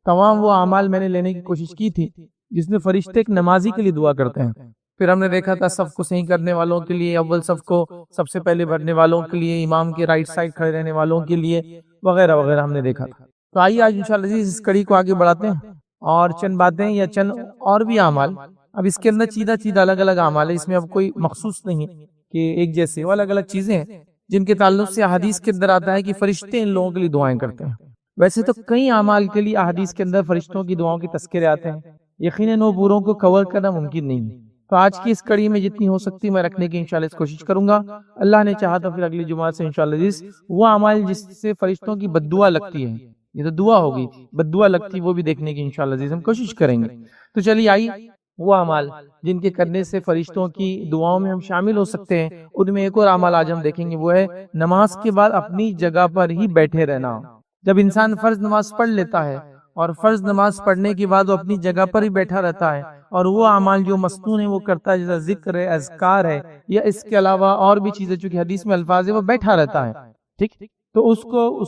تمام وہ اعمال میں نے لینے کی کوشش کی تھی جس میں فرشتے ایک نمازی کے لیے دعا کرتے ہیں. پھر ہم نے دیکھا تھا صف کو صحیح کرنے والوں کے لیے، اول صف کو سب سے پہلے بھرنے والوں کے لیے، امام کے رائٹ سائڈ کھڑے رہنے والوں کے لیے، وغیرہ وغیرہ ہم نے دیکھا تھا. تو آئیے آج انشاءاللہ عزیز اس کڑی کو آگے بڑھاتے ہیں اور چند باتیں یا چند اور بھی اعمال. اب اس کے اندر چیدہ الگ الگ اعمال ہے، اس میں اب کوئی مخصوص نہیں ہے کہ ایک جیسے، وہ الگ الگ چیزیں ہیں جن کے تعلق سے احادیث کے اندر آتا ہے کہ فرشتے ان لوگوں کے لیے دعائیں کرتے ہیں. ویسے تو کئی اعمال کے لیے احادیث کے اندر فرشتوں کی دعاؤں کے تذکرے آتے ہیں، یقیناً وہ پوروں کو کور کرنا ممکن نہیں ہے. تو آج کی اس کڑی میں جتنی ہو سکتی میں رکھنے کی انشاءاللہ اس کوشش کروں گا. اللہ نے چاہا تو پھر اگلی جمعہ سے انشاءاللہ عزیز وہ اعمال جس سے فرشتوں کی بد دعا لگتی ہے، یہ تو دعا ہو گئی تھی، بد دعا لگتی وہ بھی دیکھنے کی انشاءاللہ عزیز ہم کوشش کریں گے. تو چلیے آئیے وہ اعمال جن کے کرنے سے فرشتوں کی دعاؤں میں ہم شامل ہو سکتے ہیں، ان میں ایک اور عمل آج ہم دیکھیں گے، وہ ہے نماز کے بعد اپنی جگہ پر ہی بیٹھے رہنا. جب انسان فرض نماز پڑھ لیتا ہے اور فرض نماز پڑھنے کے بعد وہ اپنی جگہ پر ہی بیٹھا رہتا ہے اور وہ اعمال جو مسنون ہے وہ کرتا ہے، جیسا ذکر ہے، اذکار ہے، یا اس کے علاوہ اور بھی چیزیں چونکہ حدیث میں الفاظ ہے، وہ بیٹھا رہتا ہے، ٹھیک، تو اس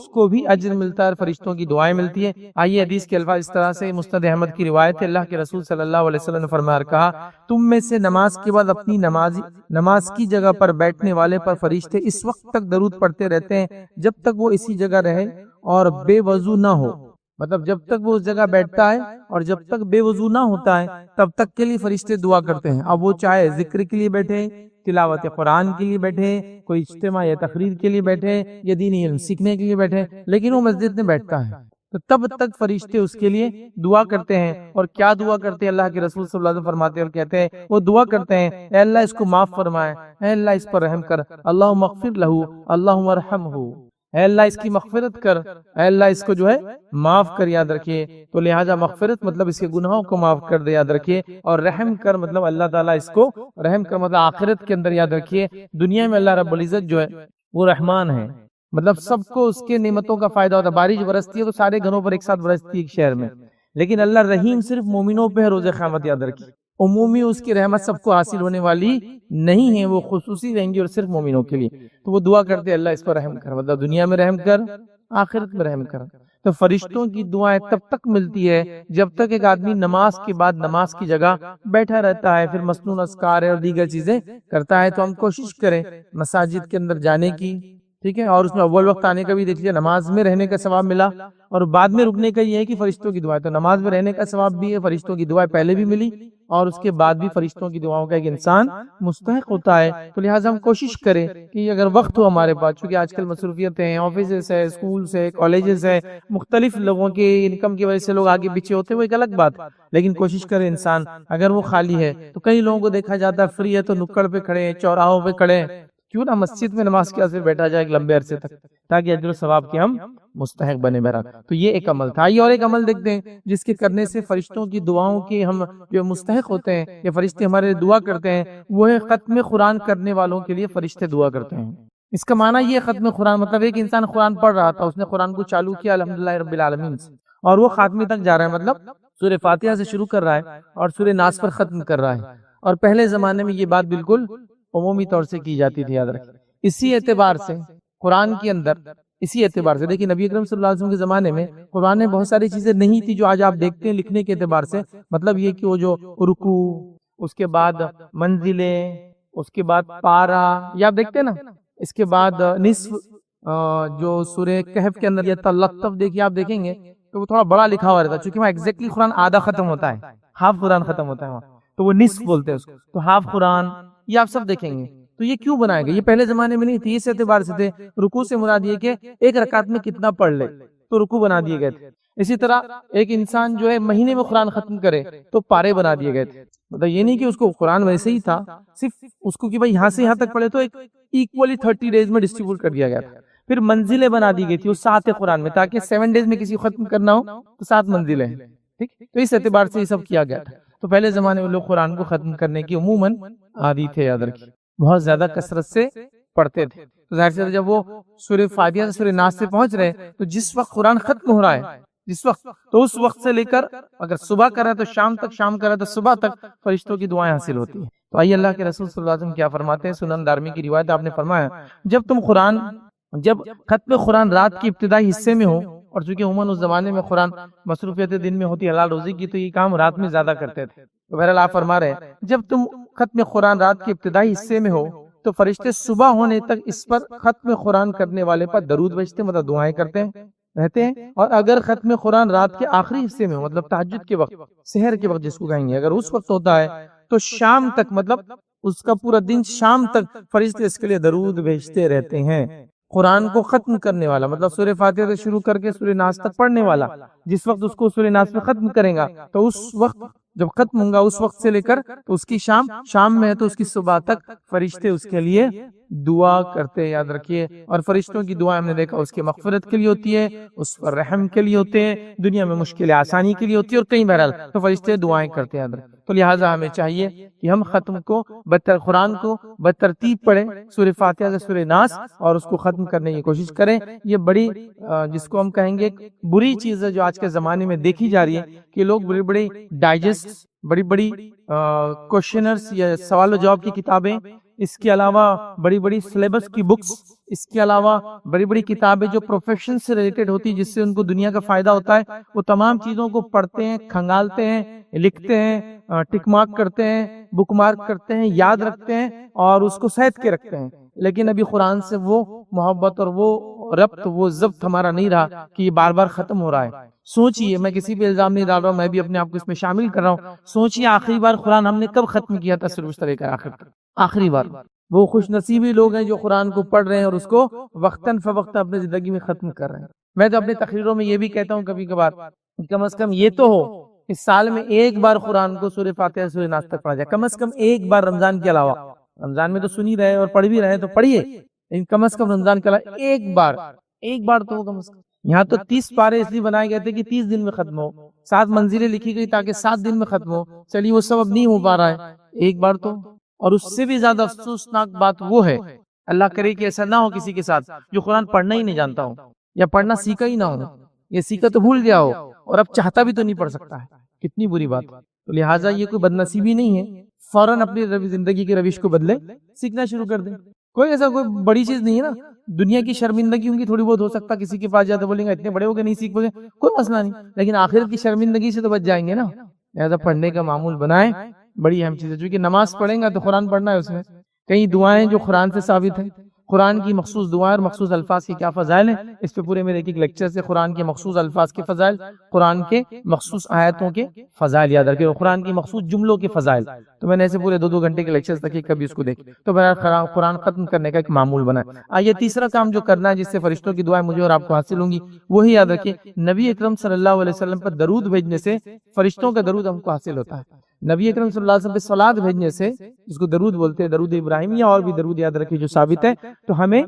کو بھی اجر ملتا ہے اور فرشتوں کی دعائیں ملتی ہے. آئیے حدیث کے الفاظ اس طرح سے، مسند احمد کی روایت ہے، اللہ کے رسول صلی اللہ علیہ وسلم نے فرمایا کہا، تم میں سے نماز کے بعد اپنی نماز کی جگہ پر بیٹھنے والے پر فرشتے اس وقت تک درود پڑھتے رہتے ہیں جب تک وہ اسی جگہ رہے اور بے وضو نہ ہو. مطلب جب تک وہ اس جگہ بیٹھتا ہے اور جب تک بے وضو نہ ہوتا ہے تب تک کے لیے فرشتے دعا کرتے ہیں. اب وہ چاہے ذکر کے لیے بیٹھے، تلاوت قرآن کے لیے بیٹھے، کوئی اجتماع یا تقریر کے لیے بیٹھے، یا دینی علم سیکھنے کے لیے بیٹھے، لیکن وہ مسجد میں بیٹھتا ہے تو تب تک فرشتے اس کے لیے دعا کرتے ہیں. اور کیا دعا کرتے ہیں؟ اللہ کے رسول صلی اللہ علیہ وسلم فرماتے ہیں اور کہتے ہیں، وہ دعا کرتے ہیں، اے اللہ اس کو معاف فرمائے، اے اللہ اس پر رحم کر، اللہم اغفر لہ، اللہم ارحمہ، اے اللہ اس کی مغفرت کر، اے اللہ اس کو جو ہے معاف کر. یاد رکھیے تو لہٰذا مغفرت مطلب اس کے گناہوں کو معاف کر دے، یاد رکھیے، اور رحم کر مطلب اللہ تعالیٰ اس کو رحم کر، مطلب آخرت کے اندر یاد رکھیے دنیا میں اللہ رب العزت جو ہے وہ رحمان ہے، مطلب سب کو اس کے نعمتوں کا فائدہ ہوتا ہے. بارش برستی ہے تو سارے گھروں پر ایک ساتھ برستی ہے ایک شہر میں، لیکن اللہ رحیم صرف مومنوں پہ ہے روز قیامت. یاد رکھیے عمومی اس کی رحمت سب کو حاصل ہونے والی نہیں ہے، وہ خصوصی رہیں گی اور صرف مومنوں کے لیے. تو وہ دعا کرتے اللہ اس پر رحم کر، مطلب دنیا میں رحم کر، آخرت میں رحم کر. تو فرشتوں کی دعائیں تب تک ملتی ہے جب تک ایک آدمی نماز کے بعد نماز کی جگہ بیٹھا رہتا ہے، پھر مسنون اذکار ہے اور دیگر چیزیں کرتا ہے. تو ہم کوشش کریں مساجد کے اندر جانے کی، ٹھیک ہے، اور اس میں اول وقت آنے کا بھی دیکھ لیا، نماز میں رہنے کا ثواب ملا، اور بعد میں رکنے کا یہ ہے کہ فرشتوں کی دعائیں. تو نماز میں رہنے کا ثواب بھی ہے، فرشتوں کی دعائیں پہلے بھی ملی اور اس کے بعد بھی فرشتوں کی دعاؤں کا ایک انسان مستحق ہوتا ہے. تو لہٰذا ہم کوشش کریں کہ اگر وقت ہو ہمارے پاس، چونکہ آج کل مصروفیتیں ہیں، آفیسز ہے، اسکولز ہے، کالجز ہے، مختلف لوگوں کے انکم کی وجہ سے لوگ آگے پیچھے ہوتے ہیں، وہ ایک الگ بات، لیکن کوشش کرے انسان اگر وہ خالی ہے تو کئی لوگوں کو دیکھا جاتا ہے فری ہے تو نکڑ پہ کھڑے ہیں، چوراہوں پہ کھڑے ہیں، کیوں نہ مسجد میں نماز کے واسطے بیٹھا جائے ایک لمبے عرصے تک، تاکہ اجر و ثواب کے ہم مستحق بنے بہرحال. تو یہ ایک عمل تھا. آئیے اور ایک عمل دیکھتے ہیں جس کے کرنے سے فرشتوں کی دعاؤں کے ہم جو مستحق ہوتے ہیں، یہ فرشتے ہمارے دعا کرتے ہیں، وہ ہے ختم قرآن کرنے والوں کے لیے فرشتے دعا کرتے ہیں. اس کا معنی یہ ختم قرآن مطلب ایک انسان قرآن پڑھ رہا تھا، اس نے قرآن کو چالو کیا الحمدللہ رب العالمین سے، اور وہ خاتمے تک جا رہا ہے، مطلب سورہ فاتحہ سے شروع کر رہا ہے اور سورہ ناس پر ختم کر رہا ہے. اور پہلے زمانے میں یہ بات بالکل عمومی طور سے کی جاتی تھی، یاد رکھیں. اسی اعتبار سے قرآن کے اندر، اسی اعتبار سے دیکھیں نبی اکرم صلی اللہ علیہ وسلم کے زمانے میں قرآن میں بہت ساری چیزیں نہیں تھی جو آج آپ دیکھتے ہیں لکھنے کے اعتبار سے. مطلب یہ کہ وہ جو رکوع، اس کے بعد منزلیں، اس کے بعد پارا، یہ آپ دیکھتے ہیں نا، اس کے بعد نصف، جو سورہ کہف کے اندر یہ تلطف دیکھیے آپ دیکھیں گے تو وہ تھوڑا بڑا لکھا ہوا رہتا ہے، چونکہ وہاں ایگزیکٹلی قرآن آدھا ختم ہوتا ہے، ہاف قرآن ختم ہوتا ہے وہاں، تو وہ نصف بولتے ہیں اس کو، تو ہاف قرآن یہ آپ سب دیکھیں گے. تو یہ کیوں بنائے گئے؟ یہ پہلے زمانے میں نہیں تھی، اس اعتبار سے تھے. رکوع سے مراد یہ کہ ایک رکعت میں کتنا پڑھ لے تو رکوع بنا دیے گئے تھے. اسی طرح ایک انسان جو ہے مہینے میں قرآن ختم کرے تو پارے بنا دیے گئے تھے. مطلب یہ نہیں کہ اس کو قرآن ویسے ہی تھا، صرف اس کو کہ بھائی یہاں سے یہاں تک پڑھے تو ایک ایکولی 30 ڈیز میں ڈسٹریبیوٹ کر دیا گیا تھا. پھر منزلیں بنا دی گئی تھی اس 7 قرآن میں، تاکہ 7 ڈیز میں کسی کو ختم کرنا ہو تو 7 منزلیں ہیں، ٹھیک. تو اس اعتبار سے یہ سب کیا گیا تھا. تو پہلے زمانے میں لوگ قرآن کو ختم کرنے کی عموماً عادی تھے، یاد رکھیے، بہت زیادہ کثرت سے پڑھتے تھے. تو ظاہر سے جب وہ سورہ فاتحہ سے سورہ ناس سے پہنچ رہے تو جس وقت قرآن ختم ہو رہا ہے، جس وقت، تو اس وقت سے لے کر اگر صبح کرا تو شام تک، شام کرا تو صبح تک فرشتوں کی دعائیں حاصل ہوتی ہیں. تو آئیے اللہ کے رسول صلی اللہ علیہ وسلم کیا فرماتے ہیں، سنن دارمی کی روایت، آپ نے فرمایا جب ختم قرآن رات کے ابتدائی حصے میں ہو اور چونکہ عموماً اس زمانے میں قرآن مصروفیت دن میں ہوتی حلال روزی کی، تو یہ کام رات میں زیادہ کرتے تھے. تو بہرحال آپ فرما رہے ہیں جب تم ختم قرآن رات کے ابتدائی حصے میں ہو تو فرشتے صبح ہونے تک اس پر ختم قرآن کرنے والے پر درود بھیجتے، مطلب دعائیں کرتے ہیں رہتے ہیں. اور اگر ختم قرآن رات کے آخری حصے میں ہو، مطلب تہجد کے وقت، سحر کے وقت جس کو کہیں گے، اگر اس وقت ہوتا ہے تو شام تک، مطلب اس کا پورا دن شام تک فرشتے اس کے لیے درود بھیجتے رہتے ہیں. قرآن کو ختم کرنے والا، مطلب سورہ فاتحہ سے شروع کر کے سورہ ناس تک پڑھنے والا، جس وقت اس کو سورہ ناس میں ختم کرے گا تو اس وقت جب ختم ہوں گا اس وقت سے لے کر تو اس کی شام میں ہے تو اس کی صبح تک فرشتے اس کے لیے دعا کرتے ہیں. یاد رکھیے. اور فرشتوں کی دعا ہم نے دیکھا اس کی مغفرت کے لیے ہوتی ہے، اس پر رحم کے لیے ہوتے ہیں، دنیا میں مشکل آسانی کے لیے ہوتی ہے، اور کئی بہرحال تو فرشتے دعائیں کرتے ہیں. تو لہٰذا ہمیں چاہیے کہ ہم ختم کو قرآن کو بترتیب پڑھیں، سورہ فاتحہ سے سورہ ناس، اور اس کو ختم کرنے کی کوشش کریں. یہ بڑی جس کو ہم کہیں گے بری چیز ہے جو آج کے زمانے میں دیکھی جا رہی ہے کہ لوگ بڑی بڑی ڈائجسٹ، بڑی بڑی کوشچنرز یا سوال و جواب کی کتابیں، اس کے علاوہ بڑی بڑی سلیبس کی بکس، اس کے علاوہ بڑی بڑی کتابیں جو پروفیشن سے ریلیٹڈ ہوتی جس سے ان کو دنیا کا فائدہ ہوتا ہے، وہ تمام چیزوں کو پڑھتے ہیں، کھنگالتے ہیں، لکھتے ہیں، ٹک مارک کرتے ہیں، بک مارک کرتے ہیں، یاد رکھتے ہیں اور اس کو سہت کے رکھتے ہیں. لیکن ابھی قرآن سے وہ محبت اور وہ ربط، وہ ضبط ہمارا نہیں رہا کہ یہ بار بار ختم ہو رہا ہے. سوچئے، میں کسی بھی الزام نہیں ڈال رہا ہوں، میں بھی اپنے آپ کو اس میں شامل کر رہا ہوں. سوچئے آخری بار قرآن ہم نے کب ختم کیا تھا صرف اس طرح کا آخر تک؟ آخری بار. وہ خوش نصیبی لوگ ہیں جو قرآن کو پڑھ رہے ہیں اور اس کو وقتاً فوقتاً اپنی زندگی میں ختم کر رہے ہیں. میں تو اپنے تقریروں میں یہ بھی کہتا ہوں کبھی کبھار، کم از کم یہ تو ہو اس سال میں ایک بار قرآن کو سورہ فاتحہ سورہ ناس تک پڑھا جائے، کم از کم ایک بار. رمضان کے علاوہ، رمضان میں تو سن ہی رہے اور پڑھ بھی رہے تو پڑھیے، لیکن کم از کم رمضان کے علاوہ ایک بار تو کم از کم. یہاں تو 30 پارے اس لیے بنائے گئے تھے کہ 30 دن میں ختم ہو، 7 منزلیں لکھی گئی تاکہ 7 دن میں ختم ہو. چلیے وہ سب اب نہیں ہو پا رہا ہے، ایک بار تو. اور اس سے بھی زیادہ افسوسناک بات وہ ہے، اللہ کرے کہ ایسا نہ ہو کسی کے ساتھ جو قرآن پڑھنا ہی نہیں جانتا ہو یا پڑھنا سیکھا ہی نہ ہو، یہ سیکھا تو بھول گیا ہو اور اب چاہتا بھی تو نہیں پڑھ سکتا ہے. کتنی بری بات. تو لہٰذا یہ کوئی بدنصیبی نہیں ہے، فوراً اپنی زندگی کے روش کو بدلے، سیکھنا شروع کر دیں. کوئی ایسا کوئی بڑی چیز نہیں ہے نا. دنیا کی شرمندگی ان کی تھوڑی بہت ہو سکتا، کسی کے پاس جاتے بولیں گے اتنے بڑے ہو گئے نہیں سیکھ پائے، کوئی مسئلہ نہیں، لیکن آخرت کی شرمندگی سے تو بچ جائیں گے نا. لہٰذا پڑھنے کا معمول بنائیں، بڑی اہم چیز ہے. چونکہ نماز پڑھیں گا تو قرآن پڑھنا ہے، اس میں کئی دعائیں جو قرآن سے ثابت ہیں، قرآن کی مخصوص دعائیں اور مخصوص الفاظ کی کیا فضائل ہیں، اس پہ پورے میرے ایک لیکچر سے قرآن کے مخصوص الفاظ کے فضائل، قرآن کے مخصوص آیتوں کے فضائل یاد رکھیں، قرآن کی مخصوص جملوں کے فضائل. تو میں نے ایسے پورے 2 گھنٹے کے لیکچرز تک کبھی اس کو دیکھ تو بہرحال قرآن ختم کرنے کا ایک معمول بنا ہے. آئیے تیسرا کام جو کرنا ہے جس سے فرشتوں کی دعائیں مجھے اور آپ کو حاصل ہوں گی، وہی یاد رکھیں، نبی اکرم صلی اللہ علیہ وسلم پر درود بھیجنے سے فرشتوں کا درود ہم کو حاصل ہوتا ہے. نبی اکرم صلی اللہ علیہ وسلم پہ صلوات بھیجنے سے، جس کو درود بولتے ہیں، درود ابراہیم یا اور بھی درود یاد رکھیں جو ثابت ہے، تو ہمیں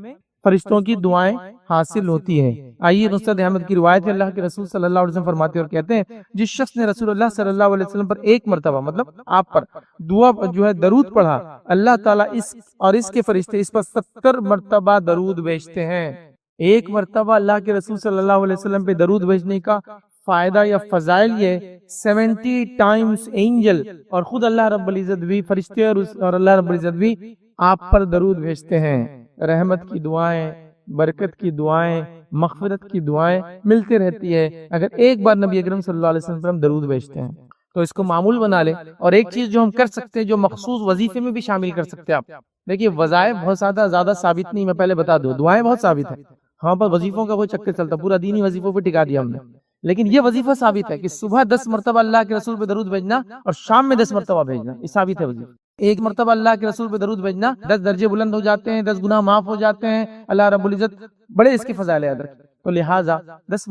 فرشتوں کی دعائیں حاصل ہوتی ہیں. آئیے مسند احمد کی روایت ہے، اللہ کے رسول صلی اللہ علیہ وسلم فرماتے اور کہتے ہیں، جس شخص نے رسول اللہ صلی اللہ علیہ وسلم پر ایک مرتبہ، مطلب آپ پر دعا جو ہے درود پڑھا، اللہ تعالیٰ اس کے فرشتے اس پر 70 مرتبہ درود بھیجتے ہیں. ایک مرتبہ اللہ کے رسول صلی اللہ علیہ وسلم پہ درود بھیجنے کا فائدہ یا فضائل یہ 70 ٹائمز اینجل اور خود اللہ رب العزت بھی، فرشتے اور اللہ رب العزت بھی آپ پر درود بھیجتے ہیں. رحمت کی دعائیں، برکت کی دعائیں، مغفرت کی دعائیں ملتے رہتی ہے اگر ایک بار نبی اکرم صلی اللہ علیہ وسلم پر ہم درود بھیجتے ہیں. تو اس کو معمول بنا لیں. اور ایک چیز جو ہم کر سکتے ہیں، جو مخصوص وظیفے میں بھی شامل کر سکتے ہیں آپ. دیکھیے وظائف بہت زیادہ ثابت نہیں، میں پہلے بتا دوں، دعائیں بہت ثابت ہیں. ہاں پر وظیفوں کا کوئی چکر چلتا، پورا دین ہی وظیفوں پہ ٹکا دیا ہم نے. لیکن یہ وظیفہ ثابت ہے کہ صبح 10 مرتبہ اللہ کے رسول پہ درود بھیجنا اور شام میں 10 مرتبہ بھیجنا، یہ ثابت ہے وظیفہ. ایک مرتبہ اللہ کے رسول پہ درود بھیجنا 10 درجے بلند ہو جاتے ہیں، 10 گناہ معاف ہو جاتے ہیں. اللہ رب العزت بڑے اس کے فضائل یاد رکھیں. تو لہٰذا 10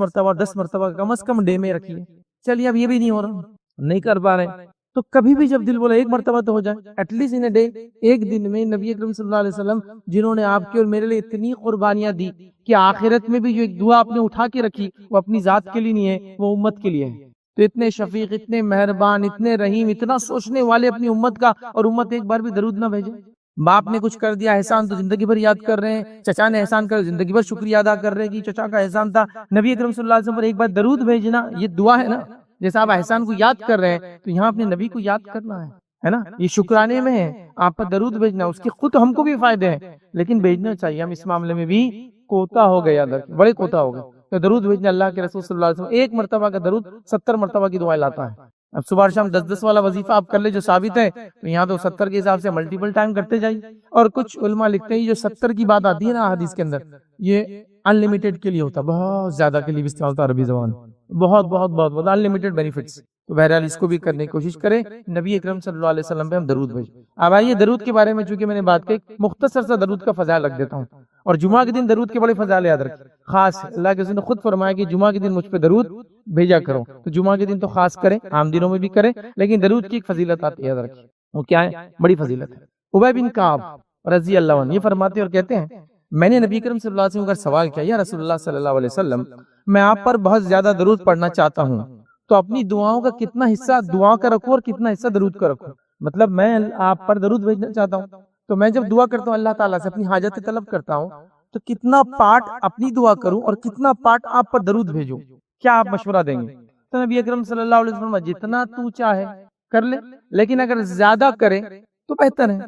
مرتبہ کم از کم ڈے میں رکھیے. چلیے اب یہ بھی نہیں ہو رہا، نہیں کر پا رہے، تو کبھی بھی جب دل بولا ایک مرتبہ تو ہو جائے، at least in a day. ایک دن میں نبی اکرم صلی اللہ علیہ وسلم جنہوں نے آپ کے اور میرے لیے اتنی قربانیاں دی کہ آخرت میں بھی جو ایک دعا آپ نے اٹھا کے رکھی وہ اپنی ذات کے لیے نہیں ہے، وہ امت کے لیے ہے. تو اتنے شفیق، اتنے مہربان، اتنے رحیم، اتنا سوچنے والے اپنی امت کا، اور امت ایک بار بھی درود نہ بھیجے. باپ نے کچھ کر دیا احسان تو زندگی بھر یاد کر رہے ہیں، چچا نے احسان کر زندگی بھر شکریہ ادا کر رہے ہیں کہ چچا کا احسان تھا. نبی اکرم صلی اللہ علیہ وسلم پر ایک بار درود بھیجنا یہ دعا ہے نا. جیسا آپ احسان کو یاد کر رہے ہیں تو یہاں اپنے نبی کو یاد کرنا ہے نا. یہ شکرانے میں ہے، آپ پر درود بھیجنا، اس کے خود ہم کو بھی فائدے ہیں، لیکن بھیجنا چاہیے. ہم اس معاملے میں بھی کوتا ہو گئے، بڑے کوتا ہو گئے. تو درود بھیجنے اللہ کے رسول صلی اللہ علیہ وسلم ایک مرتبہ کا درود 70 مرتبہ کی دعائیں لاتا ہے. اب صبح شام 10-10 والا وظیفہ آپ کر لے جو ثابت ہے، تو یہاں تو 70 کے حساب سے ملٹیپل ٹائم کرتے جائیے. اور کچھ علماء لکھتے ہیں جو 70 کی بات آتی ہے نا حدیث کے اندر، یہ انلمیٹڈ کے لیے ہوتا ہے، بہت زیادہ کے لیے استعمال ہوتا ہے عربی زبان، بہت بہت بہت بہت انلمیٹڈ بینیفٹس. تو بہرحال اس کو بھی کرنے کی کوشش کریں. نبی اکرم صلی اللہ علیہ وسلم پہ ہم درود بھیجیں. اب آئیے درود کے بارے میں چونکہ میں نے بات کی، مختصر سا درود کا فضائل رکھ دیتا ہوں. اور جمعہ کے دن درود کے بڑے فضائل یاد رکھیں، خاص اللہ کے رسول نے خود فرمایا کہ جمعہ کے دن مجھ پہ درود بھیجا کرو. تو جمعہ کے دن تو خاص کریں، عام دنوں میں بھی کریں، لیکن درود کی ایک فضیلت آتی ہے، یاد رکھیں. وہ کیا ہے؟ بڑی فضیلت ہے. ابی بن کعب رضی اللہ عنہ یہ فرماتے اور کہتے ہیں، میں نے نبی کریم صلی اللہ علیہ وسلم کا سوال کیا، یا رسول اللہ صلی اللہ علیہ وسلم میں آپ پر بہت زیادہ درود پڑھنا چاہتا ہوں، تو اپنی دعاؤں کا کتنا حصہ دعا کا رکھوں اور کتنا حصہ درود کا رکھوں؟ مطلب میں آپ پر درود بھیجنا چاہتا ہوں، تو میں جب دعا کرتا ہوں اللہ تعالیٰ سے اپنی حاجت طلب کرتا ہوں، تو کتنا پارٹ اپنی دعا کروں اور کتنا پارٹ آپ پر درود بھیجوں؟ کیا آپ مشورہ دیں گے؟ تو نبی اکرم صلی اللہ علیہ وسلم جتنا تو چاہے کر لے، لیکن اگر زیادہ کرے تو بہتر ہے.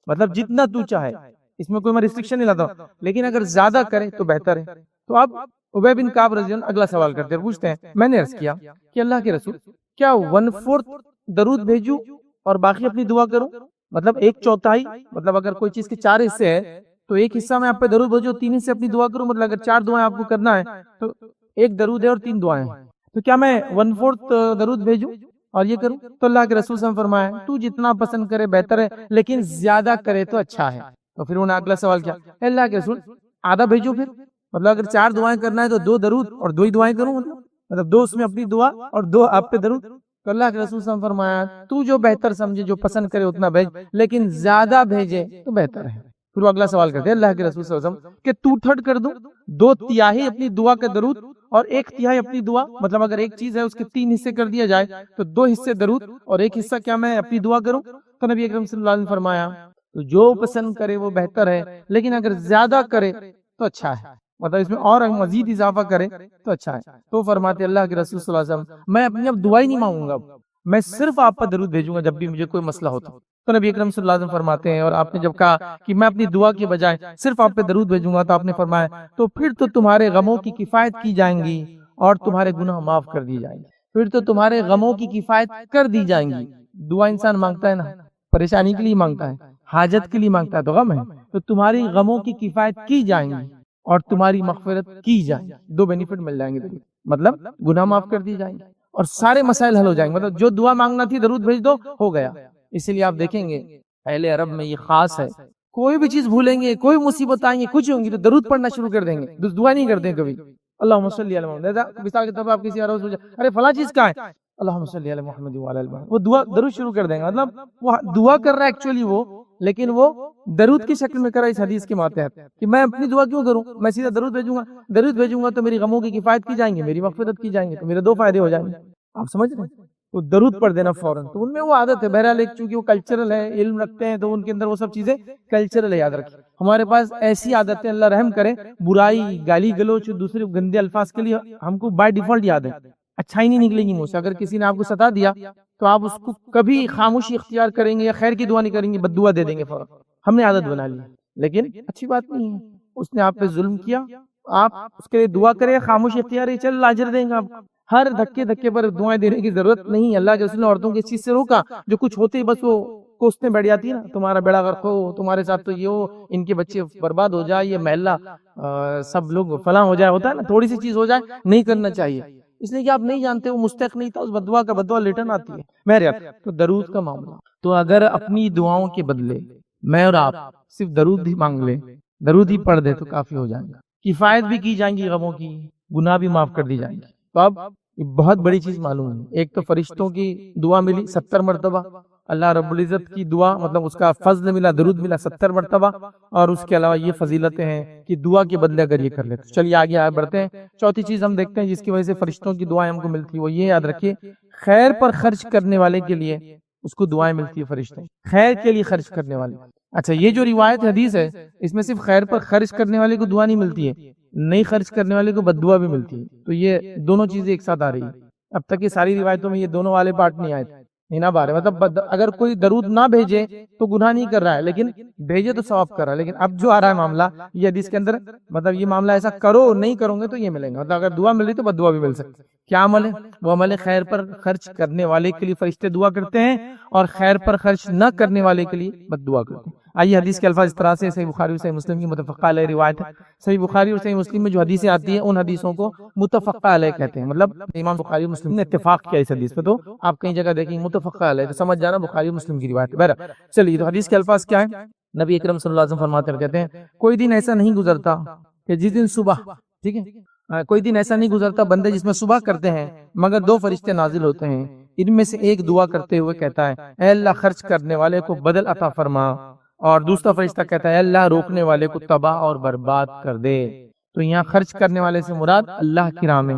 مطلب جتنا تو چاہے، اس میں کوئی میں ریسٹرکشن نہیں لاتا ہوں، لیکن اگر زیادہ کرے تو بہتر ہے. تو اب ابی بن کعب رضی اللہ عنہ اگلا سوال کرتے ہیں، پوچھتے ہیں، میں نے عرض کیا کہ اللہ کے رسول کیا 1/4 درود بھیجوں اور باقی اپنی دعا کروں؟ مطلب 1/4، مطلب اگر کوئی چیز کے 4 حصے ہیں تو ایک حصہ میں آپ پہ درود بھیجوں، 3 حصے اپنی دعا کروں. مطلب اگر 4 دعائیں آپ کو کرنا ہے تو 1 درود ہے اور 3 دعائیں ہیں، تو کیا میں 1/4 درود بھیجوں اور یہ کروں؟ تو اللہ کے رسول صلی اللہ علیہ وسلم فرمایا تو جتنا پسند کرے بہتر ہے، لیکن زیادہ کرے تو اچھا ہے. تو پھر انہوں نے اگلا سوال کیا، اللہ کے رسول آدھا بھیجو پھر؟ مطلب اگر 4 دعائیں کرنا ہے تو 2 درود اور 2 ہی دعائیں کروں، مطلب 2 اس میں اپنی دعا اور 2 آپ پہ درود. تو اللہ کے رسول صلی اللہ علیہ وسلم فرمایا تو جو بہتر سمجھے، جو پسند کرے اتنا بھیج، لیکن زیادہ بھیجے تو بہتر ہے. پھر وہ اگلا سوال کرتے ہیں اللہ کے رسول صلی اللہ علیہ وسلم کہ 2/3 کر دوں، 2/3 اپنی دعا کا درود اور 1/3 اپنی دعا. مطلب اگر ایک چیز ہے اس کے 3 حصے کر دیا جائے تو 2 حصے درود اور 1 حصہ کیا میں اپنی دعا کروں؟ تو نبی اکرم صلی اللہ علیہ وسلم فرمایا تو جو پسند کرے وہ بہتر ہے، لیکن اگر زیادہ کرے تو اچھا ہے. مطلب اس میں اور مزید اضافہ کرے تو اچھا ہے. تو فرماتے اللہ کے رسول صلی اللہ علیہ وسلم میں اپنی اب دعا ہی نہیں مانگوں گا، میں صرف آپ پر درود بھیجوں گا جب بھی مجھے کوئی مسئلہ ہوتا. تو نبی اکرم صلی اللہ علیہ وسلم فرماتے ہیں، اور آپ نے جب کہا کہ میں اپنی دعا کے بجائے صرف آپ پہ درود بھیجوں گا، تو آپ نے فرمایا تو پھر تو تمہارے غموں کی کفایت کی جائیں گی اور تمہارے گناہ معاف کر دی جائیں گے. پھر تو تمہارے غموں کی کفایت کر دی جائیں گی. دعا انسان مانگتا ہے نا، پریشانی کے لیے مانگتا ہے، حاجت کے لیے مانگتا ہے تو غم ہے، تو تمہاری غموں کی کفایت کی جائیں گی اور تمہاری مغفرت کی جائیں گی. 2 بینیفٹ مل جائیں گے، مطلب گناہ معاف کر دی جائیں گے اور سارے مسائل حل ہو جائیں گے. مطلب جو دعا مانگنا تھی درود بھیج دو، ہو گیا. اس لیے آپ دیکھیں گے اہل عرب میں یہ خاص ہے، کوئی بھی چیز بھولیں گے، کوئی مصیبت آئیں گے، کچھ ہوں گی تو درود پڑھنا شروع کر دیں گے، دعا نہیں کرتے کبھی. اللہم صلی علی محمد، مثال کے طور پر آپ کسی عروض ہو جائے، ارے فلاں چیز کہاں ہے، اللہم صلی علی محمد وعلی آل محمد، وہ دعا درود شروع کر دیں گے. مطلب وہ دعا کر رہا ہے ایکچولی وہ، لیکن وہ درود کی شکل میں کر رہا ہے. اس حدیث کے ماتحت کہ میں اپنی دعا کیوں کروں، میں سیدھا درود بھیجوں گا تو میری غموں کی کفایت کی جائیں گے، میری مغفرت کی جائیں گے، تو میرے 2 فائدے ہو جائیں گے. آپ سمجھ رہے ہیں؟ تو درود پڑھ دینا فوراً. تو ان میں وہ عادت ہے، بہرحال ایک چونکہ وہ کلچرل ہے، علم رکھتے ہیں تو ان کے اندر وہ سب چیزیں کلچرل ہے. یاد رکھیں ہمارے پاس ایسی عادتیں، اللہ رحم کرے، برائی، گالی گلوچ، دوسرے گندے الفاظ کے لیے ہم کو بائی ڈیفالٹ یاد ہے، اچھائی نہیں نکلے گی منہ سے. اگر کسی نے آپ کو ستا دیا تو آپ اس کو کبھی خاموشی اختیار کریں گے یا خیر کی دعا نہیں کریں گے، بد دعا دے دیں گے فوراً. ہم نے عادت بنا لی، لیکن اچھی بات نہیں ہے. اس نے آپ پہ ظلم کیا، آپ اس کے لیے دعا کریں، خاموشی اختیار ہے، چل اجر دیں گا. آپ ہر دھکے پر دعائیں دینے کی ضرورت نہیں. اللہ کے رسول نے عورتوں کی اس چیز سے روکا جو کچھ ہوتے ہی بس وہ کوسنے بیٹھ جاتی ہے نا، تمہارا بیڑا غرق ہو، تمہارے ساتھ تو یہ ہو، ان کے بچے برباد ہو جائے، یہ محلہ سب لوگ فلاں ہو جائے. ہوتا ہے نا، تھوڑی سی چیز ہو جائے نہیں کرنا چاہیے، اس لیے کہ آپ نہیں جانتے وہ مستحق نہیں تھا، اس بدعا کا بدعا ریٹرن آتی ہے. مہریت تو درود کا معاملہ، تو اگر اپنی دعاؤں کے بدلے میں اور آپ صرف درود ہی مانگ لیں، درود ہی پڑھ دے تو کافی ہو جائیں گا. کفایت بھی کی جائیں گی غموں کی، گناہ بھی معاف کر دی جائیں گے. تو اب بہت بڑی چیز معلوم ہے، ایک تو فرشتوں کی دعا ملی 70 مرتبہ، اللہ رب العزت کی دعا مطلب اس کا فضل ملا، درود ملا 70 مرتبہ، اور اس کے علاوہ یہ فضیلتیں ہیں کہ دعا کے بدلے اگر یہ کر لیتے. چلیے آگے بڑھتے ہیں. چوتھی چیز ہم دیکھتے ہیں جس کی وجہ سے فرشتوں کی دعائیں ہم کو ملتی، وہ یہ یاد رکھیے، خیر پر خرچ کرنے والے کے لیے اس کو دعائیں ملتی ہے. فرشتے خیر کے لیے خرچ کرنے والے. اچھا، یہ جو روایت حدیث ہے اس میں صرف خیر پر خرچ کرنے والے کو دعا نہیں ملتی ہے، نہیں خرچ کرنے والے کو بد دعا بھی ملتی ہے. تو یہ دونوں چیزیں ایک ساتھ آ رہی ہے. اب تک یہ ساری روایتوں میں یہ دونوں والے پارٹ نہیں آئے تھے. نہ بارے مطلب اگر کوئی درود نہ بھیجے تو گناہ نہیں کر رہا ہے، لیکن بھیجے تو ثواب کر رہا ہے۔ لیکن اب جو آ رہا ہے معاملہ یہ حدیث کے اندر، مطلب یہ معاملہ ایسا کرو نہیں کرو گے تو یہ ملیں گا، مطلب اگر دعا مل رہی تو بد دعا بھی مل سکتی ہے۔ کیا عمل ہے؟ وہ عمل خیر پر خرچ کرنے والے کے لیے فرشتے دعا کرتے ہیں، اور خیر پر خرچ نہ کرنے والے کے لیے بد دعا کرتے ہیں۔ آئیے حدیث کے الفاظ اس طرح سے، صحیح بخاری اور صحیح مسلم کی متفقہ علیہ روایت ہے۔ صحیح بخاری اور صحیح مسلم میں جو حدیثیں آتی ہیں ان حدیثوں کو متفقہ علیہ کہتے ہیں، مطلب امام بخاری اور مسلم نے اتفاق کیا اس حدیث پہ، تو آپ کہیں جگہ دیکھیں متفقہ علیہ تو سمجھ جانا بخاری اور مسلم کی روایت ہے۔ بہرحال چلیے، تو حدیث کے الفاظ کیا ہیں؟ نبی اکرم صلی اللہ علیہ وسلم فرماتے ہیں، کہتے ہیں کوئی دن ایسا نہیں گزرتا کہ جس دن صبح، ٹھیک ہے، کوئی دن ایسا نہیں گزرتا بندے جس میں صبح کرتے ہیں مگر دو فرشتے نازل ہوتے ہیں، ان میں سے ایک دعا کرتے ہوئے کہتا ہے اے اللہ خرچ کرنے والے کو بدل عطا فرما، اور دوسرا فرشتہ کہتا ہے اے اللہ روکنے والے کو تباہ اور برباد کر دے۔ تو یہاں خرچ کرنے والے سے مراد اللہ کی راہ میں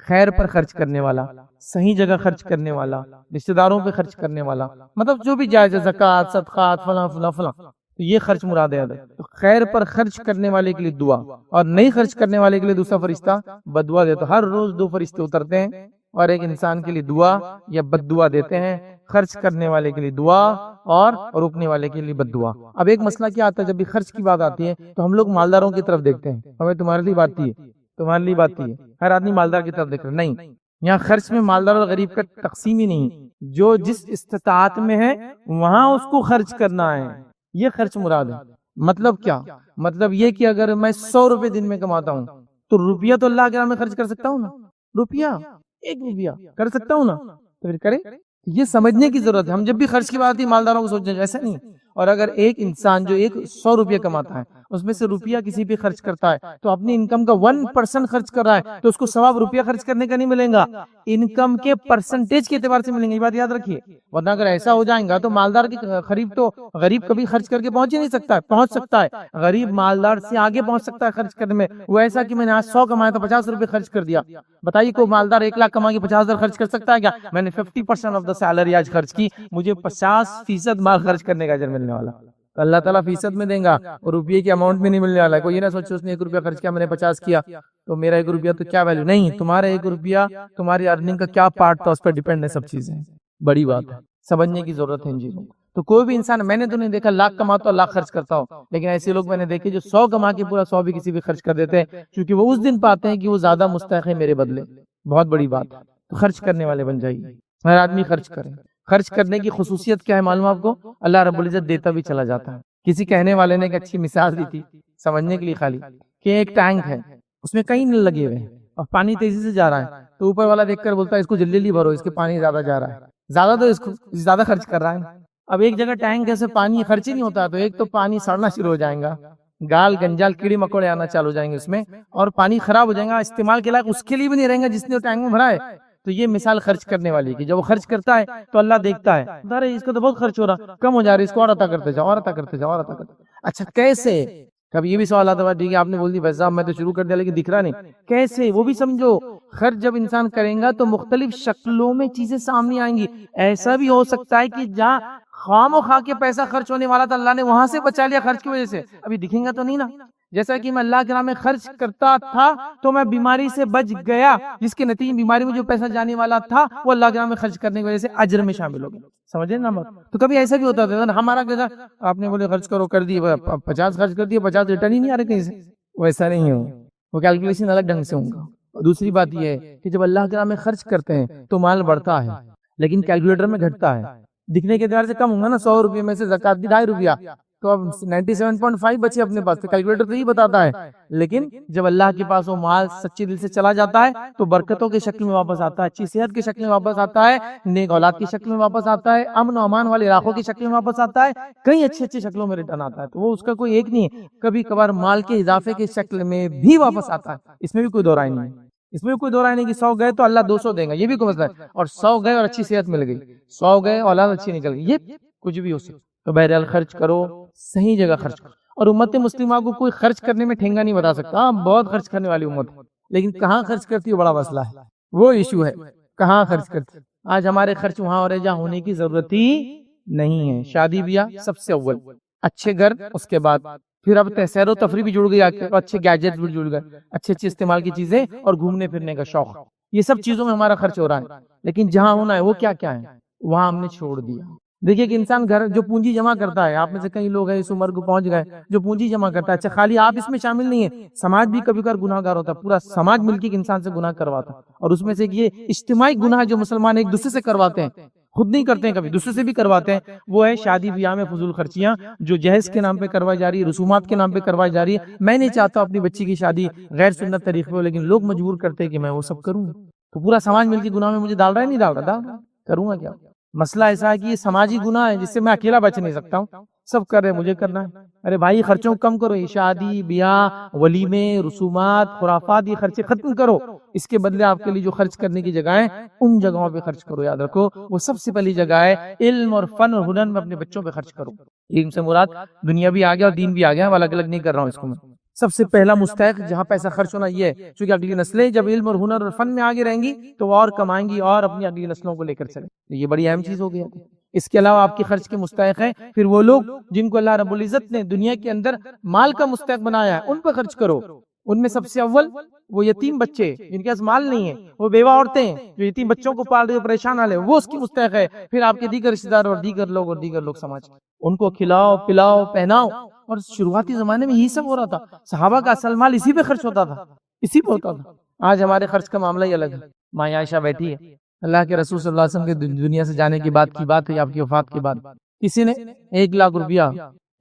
خیر پر خرچ کرنے والا، صحیح جگہ خرچ کرنے والا، رشتہ داروں پہ خرچ کرنے والا، مطلب جو بھی جائز ہے، زکوٰۃ، صدقات، فلاں فلاں فلاں، تو یہ خرچ مراد ہے۔ تو خیر پر خرچ کرنے والے کے لیے دعا، اور نہیں خرچ کرنے والے کے لیے دوسرا فرشتہ بد دعا دے۔ تو ہر روز دو فرشتے اترتے ہیں اور ایک انسان کے لیے دعا یا بد دعا دیتے ہیں، خرچ کرنے والے کے لیے دعا اور روکنے والے کے لیے بد دعا۔ اب ایک مسئلہ کیا آتا ہے، جب بھی خرچ کی بات آتی ہے تو ہم لوگ مالداروں کی طرف دیکھتے ہیں، ہمیں تمہارے لیے بات ہے، تمہارے لیے بات ہے، ہر آدمی مالدار کی طرف دیکھ رہا ہے۔ نہیں، یہاں خرچ میں مالدار اور غریب کا تقسیم ہی نہیں، جو جس استطاعت میں ہے وہاں اس کو خرچ کرنا ہے، یہ خرچ مراد ہے۔ مطلب کیا؟ مطلب یہ کہ اگر میں 100 روپے دن میں کماتا ہوں تو روپیہ تو اللہ کے راہ میں خرچ کر سکتا ہوں نا، روپیہ، ایک روپیہ کر سکتا ہوں نا، تو پھر کرے۔ یہ سمجھنے کی ضرورت ہے، ہم جب بھی خرچ کی بات آتی ہے مالداروں کو سوچنے ایسا نہیں۔ اور اگر ایک انسان جو 100 روپیہ کماتا ہے اس میں سے روپیہ کسی پہ خرچ کرتا ہے تو اپنی انکم کا 1% خرچ کر رہا ہے، تو اس کو ثواب روپیہ خرچ کرنے کا نہیں ملے گا، انکم کے پرسنٹیج کے اعتبار سے ملیں گے، یہ بات یاد رکھیے۔ ورنہ اگر ایسا ہو جائے گا تو مالدار کی قریب تو غریب کبھی خرچ کر کے پہنچ ہی نہیں سکتا ہے، پہنچ سکتا ہے غریب مالدار سے آگے پہنچ سکتا ہے خرچ کرنے میں۔ وہ ایسا کہ میں نے آج 100 کمایا تو 50 روپے خرچ کر دیا، بتائیے کوئی مالدار 1 لاکھ کما کے 50,000 خرچ کر سکتا ہے کیا؟ میں نے 50% آف دا سیلری آج خرچ کی، مجھے 50% مال خرچ کرنے کا اجر ملنے والا، تو اللہ تعالیٰ فیصد میں دیں گا اور روپیے کے اماؤنٹ میں نہیں ملنے والا ہے۔ کوئی یہ نہ سوچے اس نے 1 روپیہ خرچ کیا، میں نے 50 کیا تو میرا 1 روپیہ تو کیا ویلیو، نہیں، تمہارا 1 روپیہ تمہاری ارننگ کا کیا پارٹ تھا اس پر ڈیپینڈ ہے، سب چیزیں بڑی بات ہے، سمجھنے کی ضرورت ہے ان چیزوں کو۔ تو کوئی بھی انسان، میں نے تو نہیں دیکھا لاکھ کماتا ہو لاکھ خرچ کرتا ہو، لیکن ایسے لوگ میں نے دیکھے جو 100 کما کے پورا 100 بھی کسی بھی خرچ کر دیتے ہیں، کیونکہ وہ اس دن پاتے ہیں کہ وہ زیادہ مستحق ہے میرے بدلے، بہت بڑی بات ہے۔ تو خرچ کرنے والے بن جائیے، ہر آدمی خرچ کرے۔ خرچ کرنے کی خصوصیت کیا ہے معلوم آپ کو؟ اللہ رب العزت دیتا بھی چلا جاتا ہے۔ کسی کہنے والے نے ایک اچھی مثال دی تھی سمجھنے کے لیے، خالی کہ ایک ٹینک ہے، اس میں کئی نل لگے ہوئے ہیں اور پانی تیزی سے جا رہا ہے، تو اوپر والا دیکھ کر بولتا ہے اس کو جلدی جلدی بھرو، اس کے پانی زیادہ جا رہا ہے، زیادہ تو اس کو زیادہ خرچ کر رہا ہے۔ اب ایک جگہ ٹینک ایسے پانی خرچ ہی نہیں ہوتا، تو ایک تو پانی سڑنا شروع ہو جائے گا، گال گنجال کیڑے مکوڑے آنا چالو ہو جائیں گے اس میں، اور پانی خراب ہو جائے گا، استعمال کے لائق اس کے لیے بھی نہیں رہیں گا جس نے ٹینک میں بھرا ہے۔ تو یہ مثال خرچ کرنے والی کی، جب وہ خرچ کرتا ہے تو اللہ دیکھتا ہے، ارے اس کا تو بہت خرچ ہو رہا، کم ہو جا رہا ہے، اس کو اور عطا کرتے جاؤ، اور عطا کرتے جاؤ، اور عطا کرتے جاؤ۔ اچھا کیسے؟ کبھی یہ بھی سوال آتا ہے، ٹھیک ہے آپ نے بول دی بھائی صاحب میں تو شروع کر دیا لیکن دکھ رہا نہیں، کیسے؟ وہ بھی سمجھو۔ خرچ جب انسان کرے گا تو مختلف شکلوں میں چیزیں سامنے آئیں گی۔ ایسا بھی ہو سکتا ہے کہ جہاں خام و خواہ کے پیسہ خرچ ہونے والا تھا اللہ نے وہاں سے بچا لیا خرچ کی وجہ سے، ابھی دکھیں گا تو نہیں نا۔ جیسا کہ میں اللہ کے راہ میں خرچ کرتا تھا تو میں بیماری سے بچ گیا، جس کے نتیجے بیماری میں جو پیسہ جانے والا تھا وہ اللہ کے راہ میں خرچ کرنے کی وجہ سے اجر میں شامل ہو گیا، سمجھے نا بات؟ تو کبھی ایسا بھی ہوتا تھا ہمارا کیسا، آپ نے بولے خرچ کرو، کر دیے 50 خرچ کر دیے، 50 ریٹرن ہی نہیں آ رہے کہیں سے، ویسا نہیں ہو، وہ کیلکولیشن الگ ڈھنگ سے ہوگا۔ دوسری بات یہ ہے کہ جب اللہ کے راہ میں خرچ کرتے ہیں تو مال بڑھتا ہے لیکن کیلکولیٹر میں گھٹتا ہے، دکھنے کے اعتبار سے کم ہوگا نا، 100 روپے میں سے زکات دی 2.5 روپیہ، تو اب 97.5 بچے اپنے پاس، تو کیلکولیٹر تو یہی بتاتا ہے، لیکن جب اللہ کے پاس وہ مال سچے دل سے چلا جاتا ہے تو برکتوں کے شکل میں واپس آتا ہے، اچھی صحت کی شکل میں واپس آتا ہے، نیک اولاد کی شکل میں واپس آتا ہے، امن و امان والے علاقوں کی شکل میں واپس آتا ہے، کئی اچھی شکلوں میں ریٹرن آتا ہے۔ تو وہ اس کا کوئی ایک نہیں ہے، کبھی کبھار مال کے اضافے کی شکل میں بھی واپس آتا ہے، اس میں بھی کوئی دو رائے نہیں ہے، اس میں کوئی دو رائے نہیں کہ 100 گئے تو اللہ 200 دیں گا، یہ بھی کوئی مسئلہ ہے، اور 100 گئے اور اچھی صحت مل گئی، 100 گئے اولاد اچھی نکل گئی، یہ کچھ بھی ہو سکتا۔ تو بہرحال خرچ کرو، صحیح جگہ خرچ کرو، اور امت مسلمہ کو کوئی خرچ کرنے میں ٹھینگا نہیں بتا سکتا، بہت خرچ کرنے والی امت ہے، لیکن کہاں خرچ کرتی ہے بڑا مسئلہ ہے، وہ ایشو ہے، کہاں خرچ کرتی۔ آج ہمارے خرچ وہاں ہو رہے جہاں ہونے کی ضرورت ہی نہیں ہے، شادی بیاہ سب سے اول، اچھے گھر اس کے بعد، پھر اب سیر و تفریح بھی جڑ گئی، اچھے گیجٹ بھی جڑ گئے، اچھے استعمال کی چیزیں اور گھومنے پھرنے کا شوق، یہ سب چیزوں میں ہمارا خرچ ہو رہا ہے، لیکن جہاں ہونا ہے وہ کیا کیا ہے؟ وہاں ہم نے چھوڑ دیا۔ دیکھیے کہ انسان گھر جو پونجی جمع کرتا ہے، آپ میں سے کئی لوگ ہیں اس عمر کو پہنچ گئے جو پونجی جمع کرتا ہے، اچھا خالی آپ اس میں شامل نہیں ہیں، سماج بھی کبھی کبھار گناہ گار ہوتا ہے، پورا سماج مل کے انسان سے گناہ کرواتا ہے، اور اس میں سے یہ اجتماعی گناہ جو مسلمان ایک دوسرے سے کرواتے ہیں، خود نہیں کرتے ہیں، کبھی دوسرے سے بھی کرواتے ہیں، وہ ہے شادی بیاہ میں فضول خرچیاں جو جہیز کے نام پہ کروائی جا رہی ہے، رسومات کے نام پہ کروائی جا رہی ہے۔ میں نہیں چاہتا اپنی بچی کی شادی غیر سنت طریقے پہ، لیکن لوگ مجبور کرتے ہیں کہ میں وہ سب کروں، تو پورا سماج مل کے گناہ میں مجھے ڈال رہا ہے، نہیں ڈال رہا، کروں گا کیا؟ مسئلہ ایسا ہے کہ یہ سماجی گناہ ہے جس سے میں اکیلا بچ نہیں سکتا ہوں، سب کر رہے مجھے کرنا ہے۔ ارے بھائی خرچوں کو کم کرو، یہ شادی بیاہ ولیمے رسومات خرافات یہ خرچے ختم کرو، اس کے بدلے آپ کے لیے جو خرچ کرنے کی جگہ ہے ان جگہوں پہ خرچ کرو۔ یاد رکھو وہ سب سے پہلی جگہ ہے علم اور فن اور ہنر میں اپنے بچوں پہ خرچ کرو۔ علم سے مراد دنیا بھی آ گیا اور دین بھی آ گیا، الگ الگ نہیں کر رہا ہوں اس کو میں۔ سب سے پہلا مستحق جہاں پیسہ خرچ ہونا یہ ہے، چونکہ اگلی نسلیں جب علم اور ہنر اور فن میں آگے رہیں گی تو وہ اور کمائیں گی اور اپنی اگلی نسلوں کو لے کر چلیں، یہ بڑی اہم چیز ہو گئی۔ اس کے علاوہ آپ کی خرچ کے مستحق ہیں پھر وہ لوگ جن کو اللہ رب العزت نے دنیا کے اندر مال کا مستحق بنایا ہے، ان پہ خرچ کرو۔ ان میں سب سے اول وہ یتیم بچے جن کے پاس مال نہیں ہے، وہ بیوہ عورتیں جو یتیم بچوں کو پال رہے پریشان حال ہے، وہ اس کی مستحق ہے۔ پھر آپ کے دیگر رشتہ دار اور دیگر لوگ سماج ان کو کھلاؤ پلاؤ پہناؤ۔ اور شروعاتی زمانے میں یہی سب ہو رہا تھا، صحابہ کا اصل مال اسی پہ خرچ ہوتا تھا، اسی پہ ہوتا تھا۔ آج ہمارے خرچ کا معاملہ ہی الگ ہے۔ ماں عائشہ بیٹھی ہے، اللہ کے رسول صلی اللہ علیہ وسلم کے دنیا سے جانے کی بات ہے، آپ کی وفات کے بعد کسی نے 1,00,000 روپیہ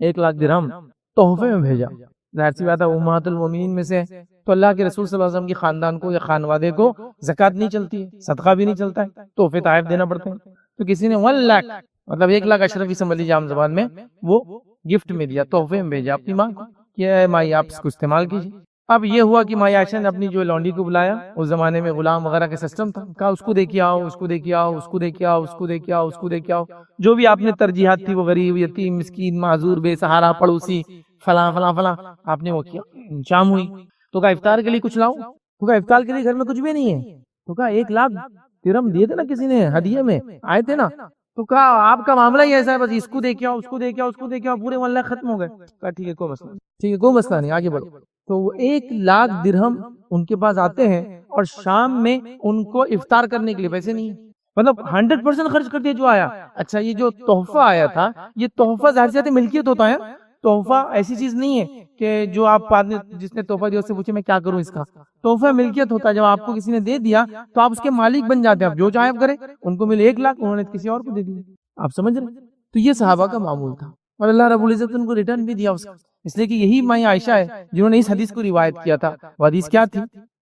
1,00,000 درہم تحفے میں بھیجا۔ ظاہر سی بات ہے امہات المومنین میں سے، تو اللہ کے رسول صلی اللہ علیہ وسلم کی خاندان کو یا خانوادے کو زکوٰۃ نہیں چلتی ہے، صدقہ بھی نہیں چلتا ہے، تحفے تحائف دینا پڑتے ہیں۔ تو کسی نے 1,00,000 مطلب 1,00,000 اشرفی سمجھ لیجیے عام زبان میں، وہ گفٹ میں دیا، تحفے میں بھیجا اپنی ماں کو کہ مائی آپ اس کو استعمال کیجیے۔ اب یہ ہوا کہ مائی عائشہ نے اپنی جو لونڈی کو بلایا، اس زمانے میں غلام وغیرہ کا سسٹم تھا، کہا اس کو دے کے آؤ، اس کو دے کے آؤ، اس کو دے کے آؤ، اس کو دے کے آؤ، اس کو دے کے آؤ، جو بھی آپ نے ترجیحات تھی وہ غریب یتیم مسکین معذور بے سہارا پڑوسی فلاں فلاں فلاں آپ نے وہ کیا۔ شام ہوئی تو کہا افطار کے لیے کچھ لاؤ، تو کہا افطار کے لیے گھر میں کچھ بھی نہیں ہے، تو کہا 1,00,000 درہم دیے تھے نا کسی نے ہدیے میں آئے تھے نا، تو کہا آپ کا معاملہ ہی ایسا ہے، بس اس کو دے کے آؤ، اس کو دے کے آؤ، اس کو دے کے آؤ، پورے 1,00,000 ختم ہو گئے۔ کہا ٹھیک ہے کوئی مسئلہ نہیں، ٹھیک ہے کوئی مسئلہ نہیں، آگے بڑھو۔ تو وہ 1,00,000 درہم ان کے پاس آتے ہیں اور شام میں ان کو افطار کرنے کے لیے پیسے نہیں، مطلب 100% خرچ کر دیا جو آیا۔ اچھا یہ جو تحفہ آیا تھا، یہ تحفہ ظاہر سی ملکیت ہوتا ہے، تحفہ ایسی چیز نہیں ہے کہ جو آپ جس نے تحفہ دیا اس سے پوچھے میں کیا کروں اس کا، تحفہ ملکیت ہوتا ہے، جب آپ کو کسی نے دے دیا تو آپ اس کے مالک بن جاتے ہیں، آپ جو چاہیں کریں۔ ان کو ملے 1,00,000، انہوں نے کسی اور کو دے دیا، آپ سمجھ رہے ہیں؟ تو یہ صحابہ کا معمول تھا اور اللہ رب العزت ان کو ریٹرن بھی دیا اس کا، اس لیے کہ یہی ماں عائشہ ہے جنہوں نے اس حدیث کو روایت کیا تھا۔ وہ حدیث کیا تھی؟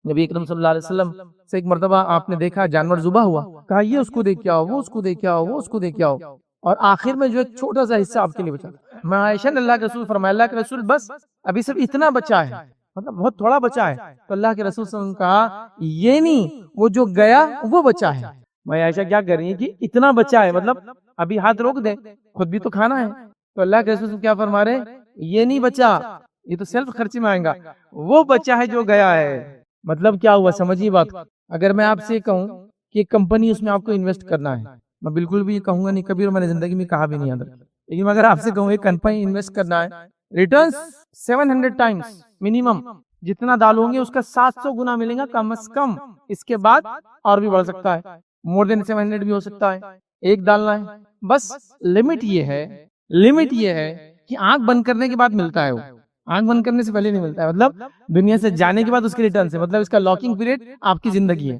نبی اکرم صلی اللہ علیہ وسلم سے ایک مرتبہ آپ نے دیکھا جانور ذبح ہوا، کہا یہ اس کو دے کے آؤ، وہ اس کو دے کے آؤ، وہ اس کو دے کے آؤ، اور آخر میں جو ایک چھوٹا سا حصہ آپ کے لیے بچا۔ میں عائشہ نے اللہ کے رسول فرمایا، اللہ کے رسول بس ابھی صرف اتنا بچا ہے، مطلب بہت تھوڑا بچا ہے۔ تو اللہ کے رسول صلی اللہ علیہ وسلم نے کہا یہ نہیں، وہ جو گیا وہ بچا ہے۔ میں عائشہ کیا کر رہی ہے کہ اتنا بچا ہے، مطلب ابھی ہاتھ روک دے، خود بھی تو کھانا ہے۔ تو اللہ کے رسول کیا فرما رہے، یہ نہیں بچا، یہ تو سیلف خرچی میں آئے گا، وہ بچا ہے جو گیا ہے۔ مطلب کیا ہوا سمجھیے بات۔ اگر میں آپ سے کہوں کہ ایک کمپنی اس میں آپ کو انویسٹ کرنا ہے، میں بالکل بھی یہ کہوں گا نہیں کبھی، اور میں نے زندگی میں کہا بھی نہیں یاد رکھا، لیکن اگر آپ سے کہوں ایک کمپنی انویسٹ کرنا ہے، ریٹرنز 700 ٹائمز منیمم، جتنا ڈالوں گے اس کا 700 گنا ملے گا کم از کم، اس کے بعد اور بھی بڑھ سکتا ہے، مور دین 700 بھی ہو سکتا ہے، ایک ڈالنا ہے بس۔ لمٹ یہ ہے کہ آنکھ بند کرنے کے بعد ملتا ہے، وہ آنکھ بند کرنے سے پہلے نہیں ملتا ہے، مطلب دنیا سے جانے کے بعد اس کے ریٹرن سے، مطلب اس کا لاکنگ پیریڈ آپ کی زندگی ہے۔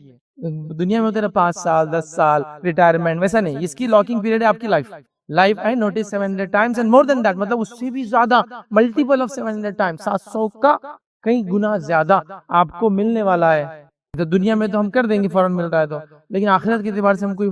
دنیا میں ہوتا ہے 5 سال 10 سال ریٹائرمنٹ، ویسا نہیں، اس کی لاکنگ پیریڈ ہے آپ کی life I notice 700 times and more than that, مطلب اس سے بھی زیادہ، ملٹیپل آف 700 ٹائمز، 700 کا کئی گنا زیادہ آپ کو ملنے والا ہے۔ تو دنیا میں تو ہم کر دیں گے فوراً مل رہا ہے تو، لیکن آخرت کے اعتبار سے ہم کوئی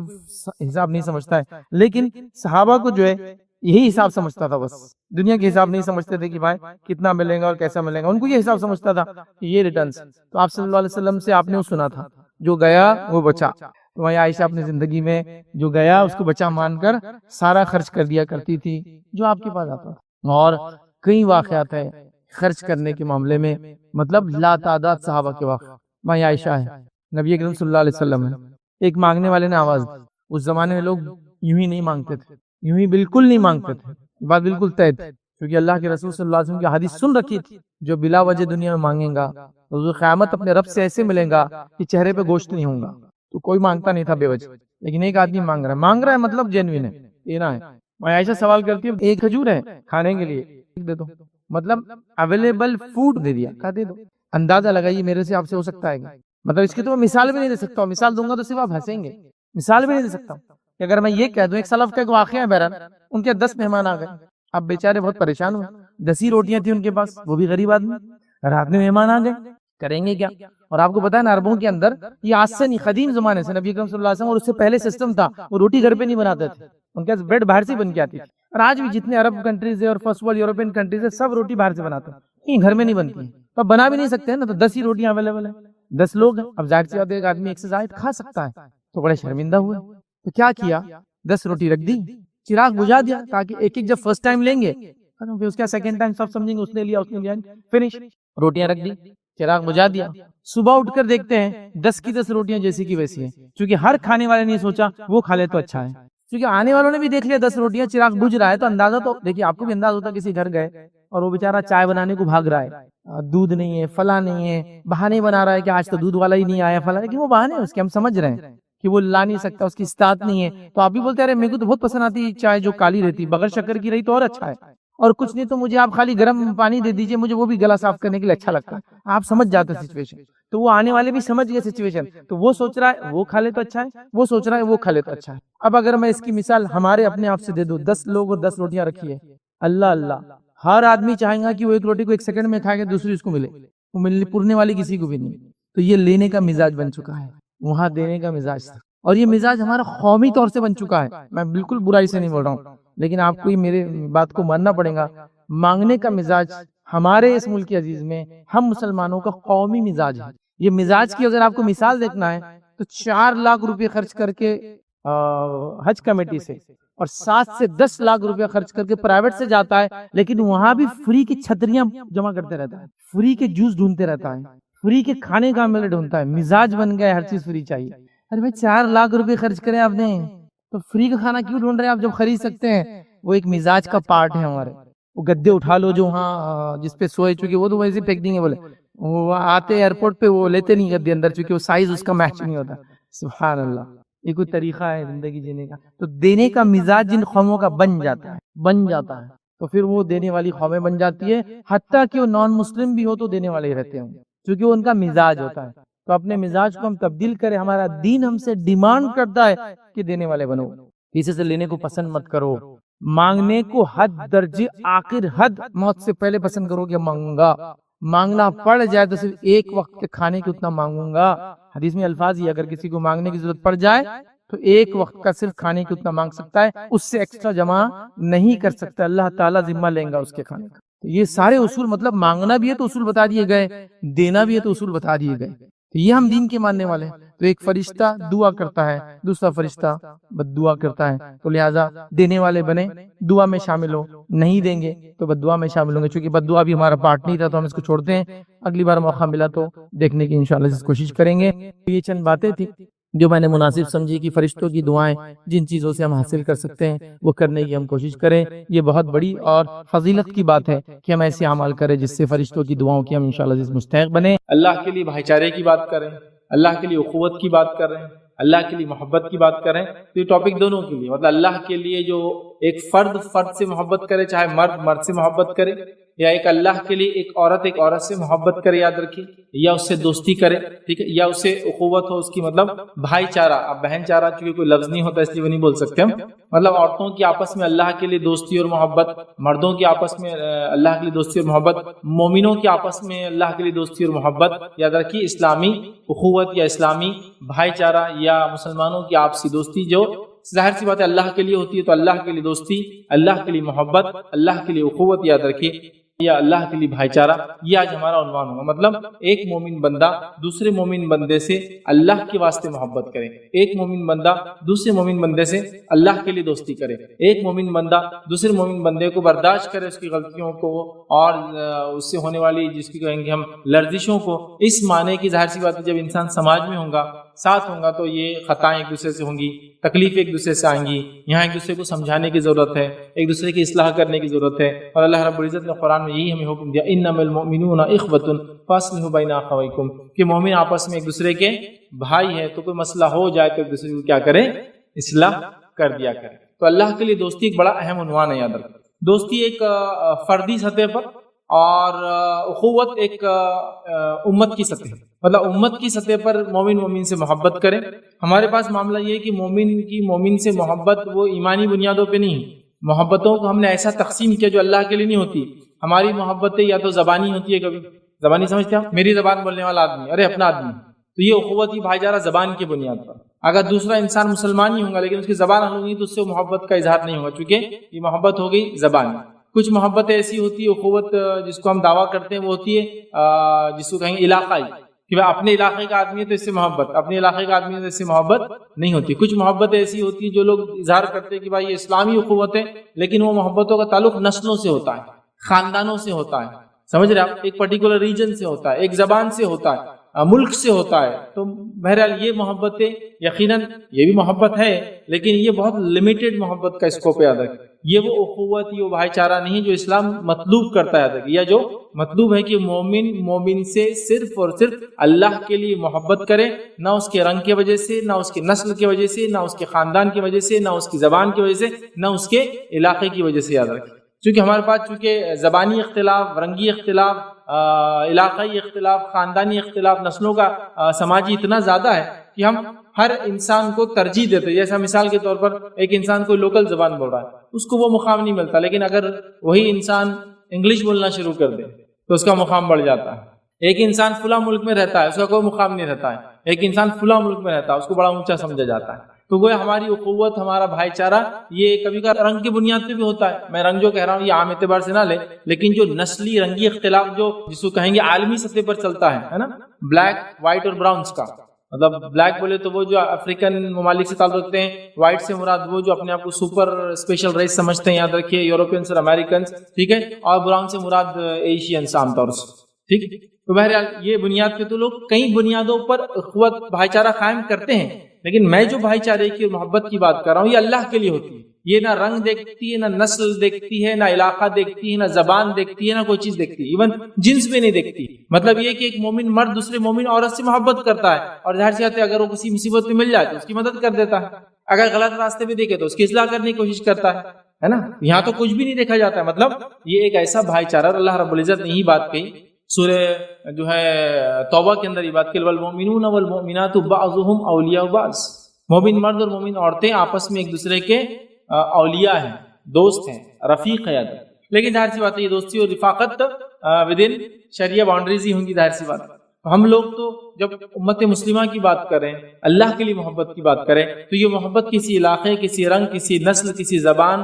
حساب نہیں سمجھتا ہے۔ لیکن صحابہ کو جو ہے یہی حساب سمجھتا تھا، بس دنیا کے حساب نہیں سمجھتے تھے کہ بھائی کتنا ملے گا اور کیسا ملے گا، ان کو یہ حساب سمجھتا تھا کہ یہ ریٹرنز۔ تو آپ صلی اللہ علیہ وسلم سے آپ نے وہ سنا تھا جو گیا وہ بچا، تو وہاں عائشہ اپنی زندگی میں جو گیا اس کو بچا مان کر سارا خرچ کر دیا کرتی تھی جو آپ کے پاس آتا تھا۔ اور کئی واقعات ہیں خرچ کرنے کے معاملے میں، مطلب لا تعداد صحابہ کے واقع۔ وہاں عائشہ ہے، نبی اکرم صلی اللہ علیہ وسلم ہے، ایک مانگنے والے نے آواز دی۔ اس زمانے میں لوگ یوں ہی نہیں مانگتے تھے، یوں ہی بالکل نہیں مانگتے تھے، بات بالکل طے تھی، کیونکہ اللہ کے رسول صلی اللہ علیہ وسلم کی حدیث سن رکھی تھی، جو بلا وجہ دنیا میں مانگے گا روز قیامت اپنے رب سے ایسے ملے گا کہ چہرے پہ گوشت نہیں ہوں گا۔ تو کوئی مانگتا نہیں تھا بے وجہ، لیکن ایک آدمی مانگ رہا ہے مطلب جینوین ہے، دینا ہے۔ عائشہ سوال کرتی ہے ایک کھجور ہے کھانے کے لیے، دے دو، مطلب اویلیبل فوڈ دے دیا، کہا دے دو۔ اندازہ لگائیے میرے سے آپ سے ہو سکتا ہے کہ مطلب اس کی تو میں مثال بھی نہیں دے سکتا ہوں، مثال دوں گا تو صرف آپ ہنسیں گے، مثال بھی نہیں دے سکتا ہوں کہ اگر میں یہ کہہ دوں، ایک سلف کا ایک واقعہ ہے بہرحال، ان کے 10 مہمان آ گئے، اب بیچارے بہت پریشان ہوئے، 10 ہی روٹیاں تھیں ان کے پاس، وہ بھی غریب آدمی، رات میں مہمان آ گئے، کریں گے کیا؟ اور آپ کو پتا ہے نا عربوں کے اندر یہ آج سے نہیں، قدیم زمانے سے نبی اکرم صلی اللہ علیہ وسلم اور اس سے پہلے سسٹم تھا، وہ روٹی گھر پہ نہیں بناتے تھے، ان کے بریڈ باہر سے بن کے آتی تھی، اور آج بھی جتنے عرب کنٹریز ہے اور فرسٹ ورلڈ یورپین کنٹریز ہے سب روٹی باہر سے بناتے ہیں، گھر میں نہیں بنتی ہے، تو بنا بھی نہیں سکتے ہیں نا، تو 10 ہی روٹیاں اویلیبل ہیں، 10 لوگ ہیں، اب ظاہر سی بات ہے ایک آدمی ایک سے زائد کھا سکتا ہے، تو بڑے شرمندہ ہوئے، تو کیا کیا، 10 روٹی رکھ دی، چراغ بجھا دیا تاکہ ایک ایک جب فرسٹ ٹائم لیں گے پھر اس کا سیکنڈ ٹائم سب سمجھیں گے اس نے لیا، فنش، روٹیاں رکھ دی، چراغ بجھا دیا، صبح اٹھ کر دیکھتے ہیں 10 کی 10 روٹیاں جیسی کی ویسی ہیں، چونکہ ہر کھانے والے نے سوچا وہ کھا لے تو اچھا ہے، کیونکہ آنے والوں نے بھی دیکھ لیا 10 روٹیاں چراغ بجھ رہا ہے، تو اندازہ تو دیکھیے آپ کو بھی اندازہ ہوتا کسی گھر گئے اور وہ بیچارہ چائے بنانے کو بھاگ رہا ہے، دودھ نہیں ہے، فلاں نہیں ہے، بہانے بنا رہا ہے کہ آج تو دودھ والا ہی نہیں آیا فلاں، لیکن وہ بہانے ہیں اس کے، ہم سمجھ رہے ہیں کہ وہ لا نہیں سکتا، اس کی استطاعت نہیں ہے، تو آپ بھی بولتے ہیں میرے کو تو بہت پسند آتی چائے جو کالی رہتی، بغیر شکر کی رہی تو اور اچھا ہے، اور کچھ نہیں تو مجھے آپ خالی گرم پانی دے دیجئے، مجھے وہ بھی گلا صاف کرنے کے لیے اچھا لگتا ہے، آپ سمجھ جاتے ہیں سچویشن، تو وہ آنے والے بھی سمجھ گئے سچویشن، تو وہ سوچ رہا ہے وہ کھا لے تو اچھا ہے، وہ سوچ رہا ہے وہ کھا لے تو اچھا ہے۔ اب اگر میں اس کی مثال ہمارے اپنے آپ سے دے دوں، 10 لوگ اور 10 روٹیاں رکھی ہے، اللہ ہر آدمی چاہیں گا کہ وہ ایک روٹی کو 1 سیکنڈ میں کھائے گا دوسری اس کو ملے، وہ ملنے پورنے والی کسی کو بھی نہیں، تو یہ لینے کا مزاج بن چکا ہے، وہاں دینے کا مزاج تھا، اور یہ مزاج ہمارا قومی طور سے بن چکا ہے، میں بالکل برائی سے نہیں بول رہا ہوں، لیکن آپ کو یہ میرے بات کو ماننا پڑے گا، مانگنے کا مزاج ہمارے اس ملک عزیز میں ہم مسلمانوں کا قومی مزاج ہے۔ یہ مزاج کی اگر آپ کو مثال دیکھنا ہے تو 4 لاکھ روپے خرچ کر کے حج کمیٹی سے اور 7 سے 10 لاکھ روپے خرچ کر کے پرائیویٹ سے جاتا ہے، لیکن وہاں بھی فری کی چھتریاں جمع کرتے رہتا ہے، فری کے جوس ڈھونڈتے رہتا ہے، فری کے کھانے کا ملے ڈھونڈتا ہے، مزاج بن گیا ہر چیز فری چاہیے۔ ارے بھائی 4 لاکھ روپے خرچ کرے آپ نے تو فری کا کھانا کیوں ڈھونڈ رہے ہیں آپ جب خرید سکتے ہیں؟ وہ ایک مزاج کا پارٹ ہے ہمارے، وہ گدے اٹھا لو جو وہاں جس پہ سوئے، چونکہ وہ تو ویسے پھینک دیں گے، بولے وہ آتے ایئرپورٹ پہ وہ لیتے نہیں گدے اندر، چونکہ وہ سائز اس کا میچ نہیں ہوتا۔ سبحان اللہ، یہ کوئی طریقہ ہے زندگی جینے کا؟ تو دینے کا مزاج جن قوموں کا بن جاتا ہے تو پھر وہ دینے والی قومیں بن جاتی ہے، حتیٰ کہ وہ نان مسلم بھی ہو تو دینے والے ہی رہتے ہیں، کیونکہ وہ ان کا مزاج ہوتا ہے۔ تو اپنے مزاج کو ہم تبدیل کریں، ہمارا دین ہم سے ڈیمانڈ کرتا ہے کہ دینے والے بنو، کسی سے لینے کو پسند مت کرو، مانگنے کو حد درجے آخر حد موت سے پہلے پسند کرو کہ مانگوں گا، مانگنا پڑ جائے تو صرف ایک وقت کے کھانے کی اتنا مانگوں گا، حدیث میں الفاظ ہی اگر کسی کو مانگنے کی ضرورت پڑ جائے تو ایک وقت کا صرف کھانے کی اتنا مانگ سکتا ہے، اس سے ایکسٹرا جمع نہیں کر سکتا، اللہ تعالیٰ ذمہ لیں گا اس کے کھانے کا۔ تو یہ سارے اصول، مطلب مانگنا بھی ہے تو اصول بتا دیے گئے، دینا بھی ہے تو اصول بتا دیے گئے، تو یہ ہم دین کے ماننے والے ہیں۔ تو ایک فرشتہ دعا کرتا ہے، دوسرا فرشتہ بد دعا کرتا ہے، تو لہٰذا دینے والے بنے، دعا میں شامل ہو، نہیں دیں گے تو بد دعا میں شامل ہوں گے، چونکہ بد دعا بھی ہمارا پارٹ نہیں تھا تو ہم اس کو چھوڑتے ہیں، اگلی بار موقع ملا تو دیکھنے کی انشاءاللہ کوشش کریں گے۔ یہ چند باتیں تھی جو میں نے مناسب سمجھی کہ فرشتوں کی دعائیں جن چیزوں سے ہم حاصل کر سکتے ہیں وہ کرنے کی ہم کوشش کریں، یہ بہت بڑی اور فضیلت کی بات ہے کہ ہم ایسے اعمال کریں جس سے فرشتوں کی دعاؤں کی ہم انشاءاللہ مستحق بنیں۔ اللہ کے لیے بھائی چارے کی بات کریں، اللہ کے لیے اخوت کی بات کر رہے ہیں، اللہ کے لیے محبت کی بات کریں، تو یہ ٹاپک دونوں کے لیے، مطلب اللہ کے لیے جو ایک فرد سے محبت کرے، چاہے مرد سے محبت کرے، یا ایک اللہ کے لیے ایک عورت سے محبت کرے، یاد رکھیے، یا اس سے دوستی کرے، ٹھیک ہے، یا اس سے اخوت ہو، اس کی مطلب بھائی چارہ، اب بہن چارہ چونکہ کوئی لفظ نہیں ہوتا اس لیے وہ نہیں بول سکتے ہم، مطلب عورتوں کی آپس میں اللہ کے لیے دوستی اور محبت، مردوں کی آپس میں اللہ کے لیے دوستی اور محبت، مومنوں کی آپس میں اللہ کے لیے دوستی اور محبت، یاد رکھیے اسلامی اخوت یا اسلامی بھائی چارہ یا مسلمانوں کی آپسی دوستی جو ظاہر سی بات ہے اللہ کے لیے ہوتی ہے، تو اللہ کے لیے دوستی، اللہ کے لیے محبت، اللہ کے لیے اخوت، یاد رکھیے، یا اللہ کے لیے بھائی چارہ، یہ آج ہمارا عنوان ہوگا۔ مطلب ایک مومن بندہ دوسرے مومن بندے سے اللہ کے واسطے محبت کرے، ایک مومن بندہ دوسرے مومن بندے سے اللہ کے لیے دوستی کرے، ایک مومن بندہ دوسرے مومن بندے کو برداشت کرے، اس کی غلطیوں کو اور اس سے ہونے والی جس کی کہیں گے ہم لرزشوں کو، اس معنی کی ظاہر سی بات ہے جب انسان سماج میں ہوگا، ساتھ ہوں گا تو یہ خطائیں ایک دوسرے سے ہوں گی، تکلیف ایک دوسرے سے آئیں گی، یہاں ایک دوسرے کو سمجھانے کی ضرورت ہے، ایک دوسرے کی اصلاح کرنے کی ضرورت ہے۔ اور اللہ رب العزت نے قرآن میں یہی ہمیں حکم دیا، انما المؤمنون اخوۃ فاصلحوا بین اخویکم، کہ مومن آپس میں ایک دوسرے کے بھائی ہے، تو کوئی مسئلہ ہو جائے تو ایک دوسرے کو کیا کرے، اصلاح کر دیا کرے۔ تو اللہ کے لیے دوستی ایک بڑا اہم عنوان ہے، یاد رکھیں۔ دوستی ایک فردی سطح پر اور اخوت ایک امت کی سطح، مطلب امت کی سطح پر مومن سے محبت کرے۔ ہمارے پاس معاملہ یہ ہے کہ مومن سے محبت وہ ایمانی بنیادوں پہ نہیں، محبتوں کو ہم نے ایسا تقسیم کیا جو اللہ کے لیے نہیں ہوتی۔ ہماری محبتیں یا تو زبانی ہوتی ہے، کبھی زبانی سمجھتے ہیں، میری زبان بولنے والا آدمی، ارے اپنا آدمی، تو یہ اخوت کی بھائی چارہ زبان کی بنیاد پر۔ اگر دوسرا انسان مسلمان ہی ہوگا لیکن اس کی زبان الگ ہوگی تو اس سے محبت کا اظہار نہیں ہوگا، چونکہ یہ محبت ہو گئی زبانی۔ کچھ محبت ایسی ہوتی ہے، اخوت جس کو ہم دعویٰ کرتے ہیں وہ ہوتی ہے جس کو کہیں گے علاقائی، کہ اپنے علاقے کا آدمی ہے تو اس سے محبت، اپنے علاقے کا آدمی ہے تو اس سے محبت نہیں ہوتی۔ کچھ محبت ایسی ہوتی ہے جو لوگ اظہار کرتے ہیں کہ بھائی یہ اسلامی اخوت ہے، لیکن وہ محبتوں کا تعلق نسلوں سے ہوتا ہے، خاندانوں سے ہوتا ہے، سمجھ رہے آپ، ایک پرٹیکولر ریجن سے ہوتا ہے، ایک زبان سے ہوتا ہے، ملک سے ہوتا ہے۔ تو بہرحال یہ محبتیں یقیناً یہ بھی محبت ہے، لیکن یہ بہت لمیٹڈ محبت کا اسکوپ یاد رکھیں۔ یہ وہ اخوت، یہ وہ بھائی چارہ نہیں جو اسلام مطلوب کرتا ہے، یاد رکھیں۔ یا جو مطلوب ہے کہ مومن سے صرف اور صرف اللہ کے لیے محبت کرے، نہ اس کے رنگ کی وجہ سے، نہ اس کے نسل کی وجہ سے، نہ اس کے خاندان کی وجہ سے، نہ اس کی زبان کی وجہ سے، نہ اس کے علاقے کی وجہ سے، یاد رکھیں۔ چونکہ ہمارے پاس زبانی اختلاف، رنگی اختلاف، علاقائی اختلاف، خاندانی اختلاف، نسلوں کا سماجی اتنا زیادہ ہے کہ ہم ہر انسان کو ترجیح دیتے ہیں۔ جیسا مثال کے طور پر ایک انسان کوئی لوکل زبان بول رہا ہے، اس کو وہ مقام نہیں ملتا، لیکن اگر وہی انسان انگلش بولنا شروع کر دے تو اس کا مقام بڑھ جاتا ہے۔ ایک انسان فلاں ملک میں رہتا ہے، اس کا کوئی مقام نہیں رہتا ہے، ایک انسان فلاں ملک میں رہتا ہے، اس کو بڑا اونچا سمجھا جاتا ہے۔ تو گویا ہماری اخوت، ہمارا بھائی چارہ یہ کبھی کا رنگ کی بنیاد پہ بھی ہوتا ہے۔ میں رنگ جو کہہ رہا ہوں یہ عام اعتبار سے نہ لے، لیکن جو نسلی رنگی اختلاف جو جس کو کہیں گے عالمی سطح پر چلتا ہے نا، بلیک، وائٹ اور براؤنز کا، مطلب بلیک بولے تو وہ جو افریقن ممالک سے تعلق رکھتے ہیں، وائٹ سے مراد وہ جو اپنے آپ کو سپر اسپیشل ریس سمجھتے ہیں، یاد رکھیے، یوروپینس اور امریکنس، ٹھیک ہے، اور براؤن سے مراد ایشینس عام طور سے، ٹھیک۔ تو بہرحال یہ بنیاد پہ تو لوگ کئی بنیادوں پر اخوت بھائی چارہ قائم کرتے ہیں، لیکن میں جو بھائی چارے کی اور محبت کی بات کر رہا ہوں یہ اللہ کے لیے ہوتی ہے۔ یہ نہ رنگ دیکھتی ہے، نہ نسل دیکھتی ہے، نہ علاقہ دیکھتی ہے، نہ زبان دیکھتی ہے، نہ کوئی چیز دیکھتی ہے، ایون جنس بھی نہیں دیکھتی۔ مطلب یہ کہ ایک مومن مرد دوسرے مومن عورت سے محبت کرتا ہے، اور ظاہر سی بات ہے اگر وہ کسی مصیبت میں مل جائے تو اس کی مدد کر دیتا ہے، اگر غلط راستے پہ دیکھے تو اس کی اصلاح کرنے کی کوشش کرتا ہے نا۔ یہاں تو کچھ بھی نہیں دیکھا جاتا ہے، مطلب یہ ایک ایسا بھائی چارہ، اللہ رب العزت نے یہی بات کہی سورہ جو ہے توبہ کے اندر، یہ بات کہ والمؤمنون والمؤمنات بعضهم اولیاء بعض، مومن مرد اور مومن عورتیں آپس میں ایک دوسرے کے اولیاء ہیں، دوست ہیں، رفیق ہے۔ لیکن ظاہر سی بات ہے یہ دوستی اور رفاقت ودن شریعہ باؤنڈریز ہی ہوں گی، ظاہر سی بات ہے۔ ہم لوگ تو جب امت مسلمہ کی بات کریں، اللہ کے لیے محبت کی بات کریں، تو یہ محبت کسی علاقے، کسی رنگ، کسی نسل، کسی زبان،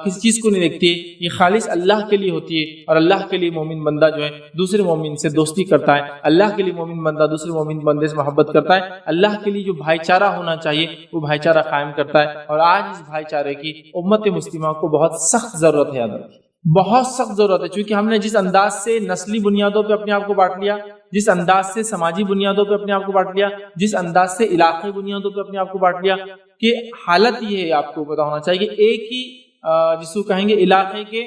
کسی چیز کو نہیں دیکھتی، یہ خالص اللہ کے لیے ہوتی ہے۔ اور اللہ کے لیے مومن بندہ جو ہے دوسرے مومن سے دوستی کرتا ہے، اللہ کے لیے مومن بندہ دوسرے مومن بندے سے محبت کرتا ہے، اللہ کے لیے جو بھائی چارہ ہونا چاہیے وہ بھائی چارہ قائم کرتا ہے۔ اور آج اس بھائی چارے کی امت مسلمہ کو بہت سخت ضرورت ہے، یاد رکھیے، بہت سخت ضرورت ہے، چونکہ ہم نے جس انداز سے نسلی بنیادوں پہ اپنے آپ کو بانٹ لیا، جس انداز سے سماجی بنیادوں پہ اپنے آپ کو بانٹ لیا، جس انداز سے علاقائی بنیادوں پہ اپنے آپ کو بانٹ لیا، کہ حالت یہ ہے، آپ کو پتا ہونا چاہیے کہ ایک ہی جس کو کہیں گے علاقے کے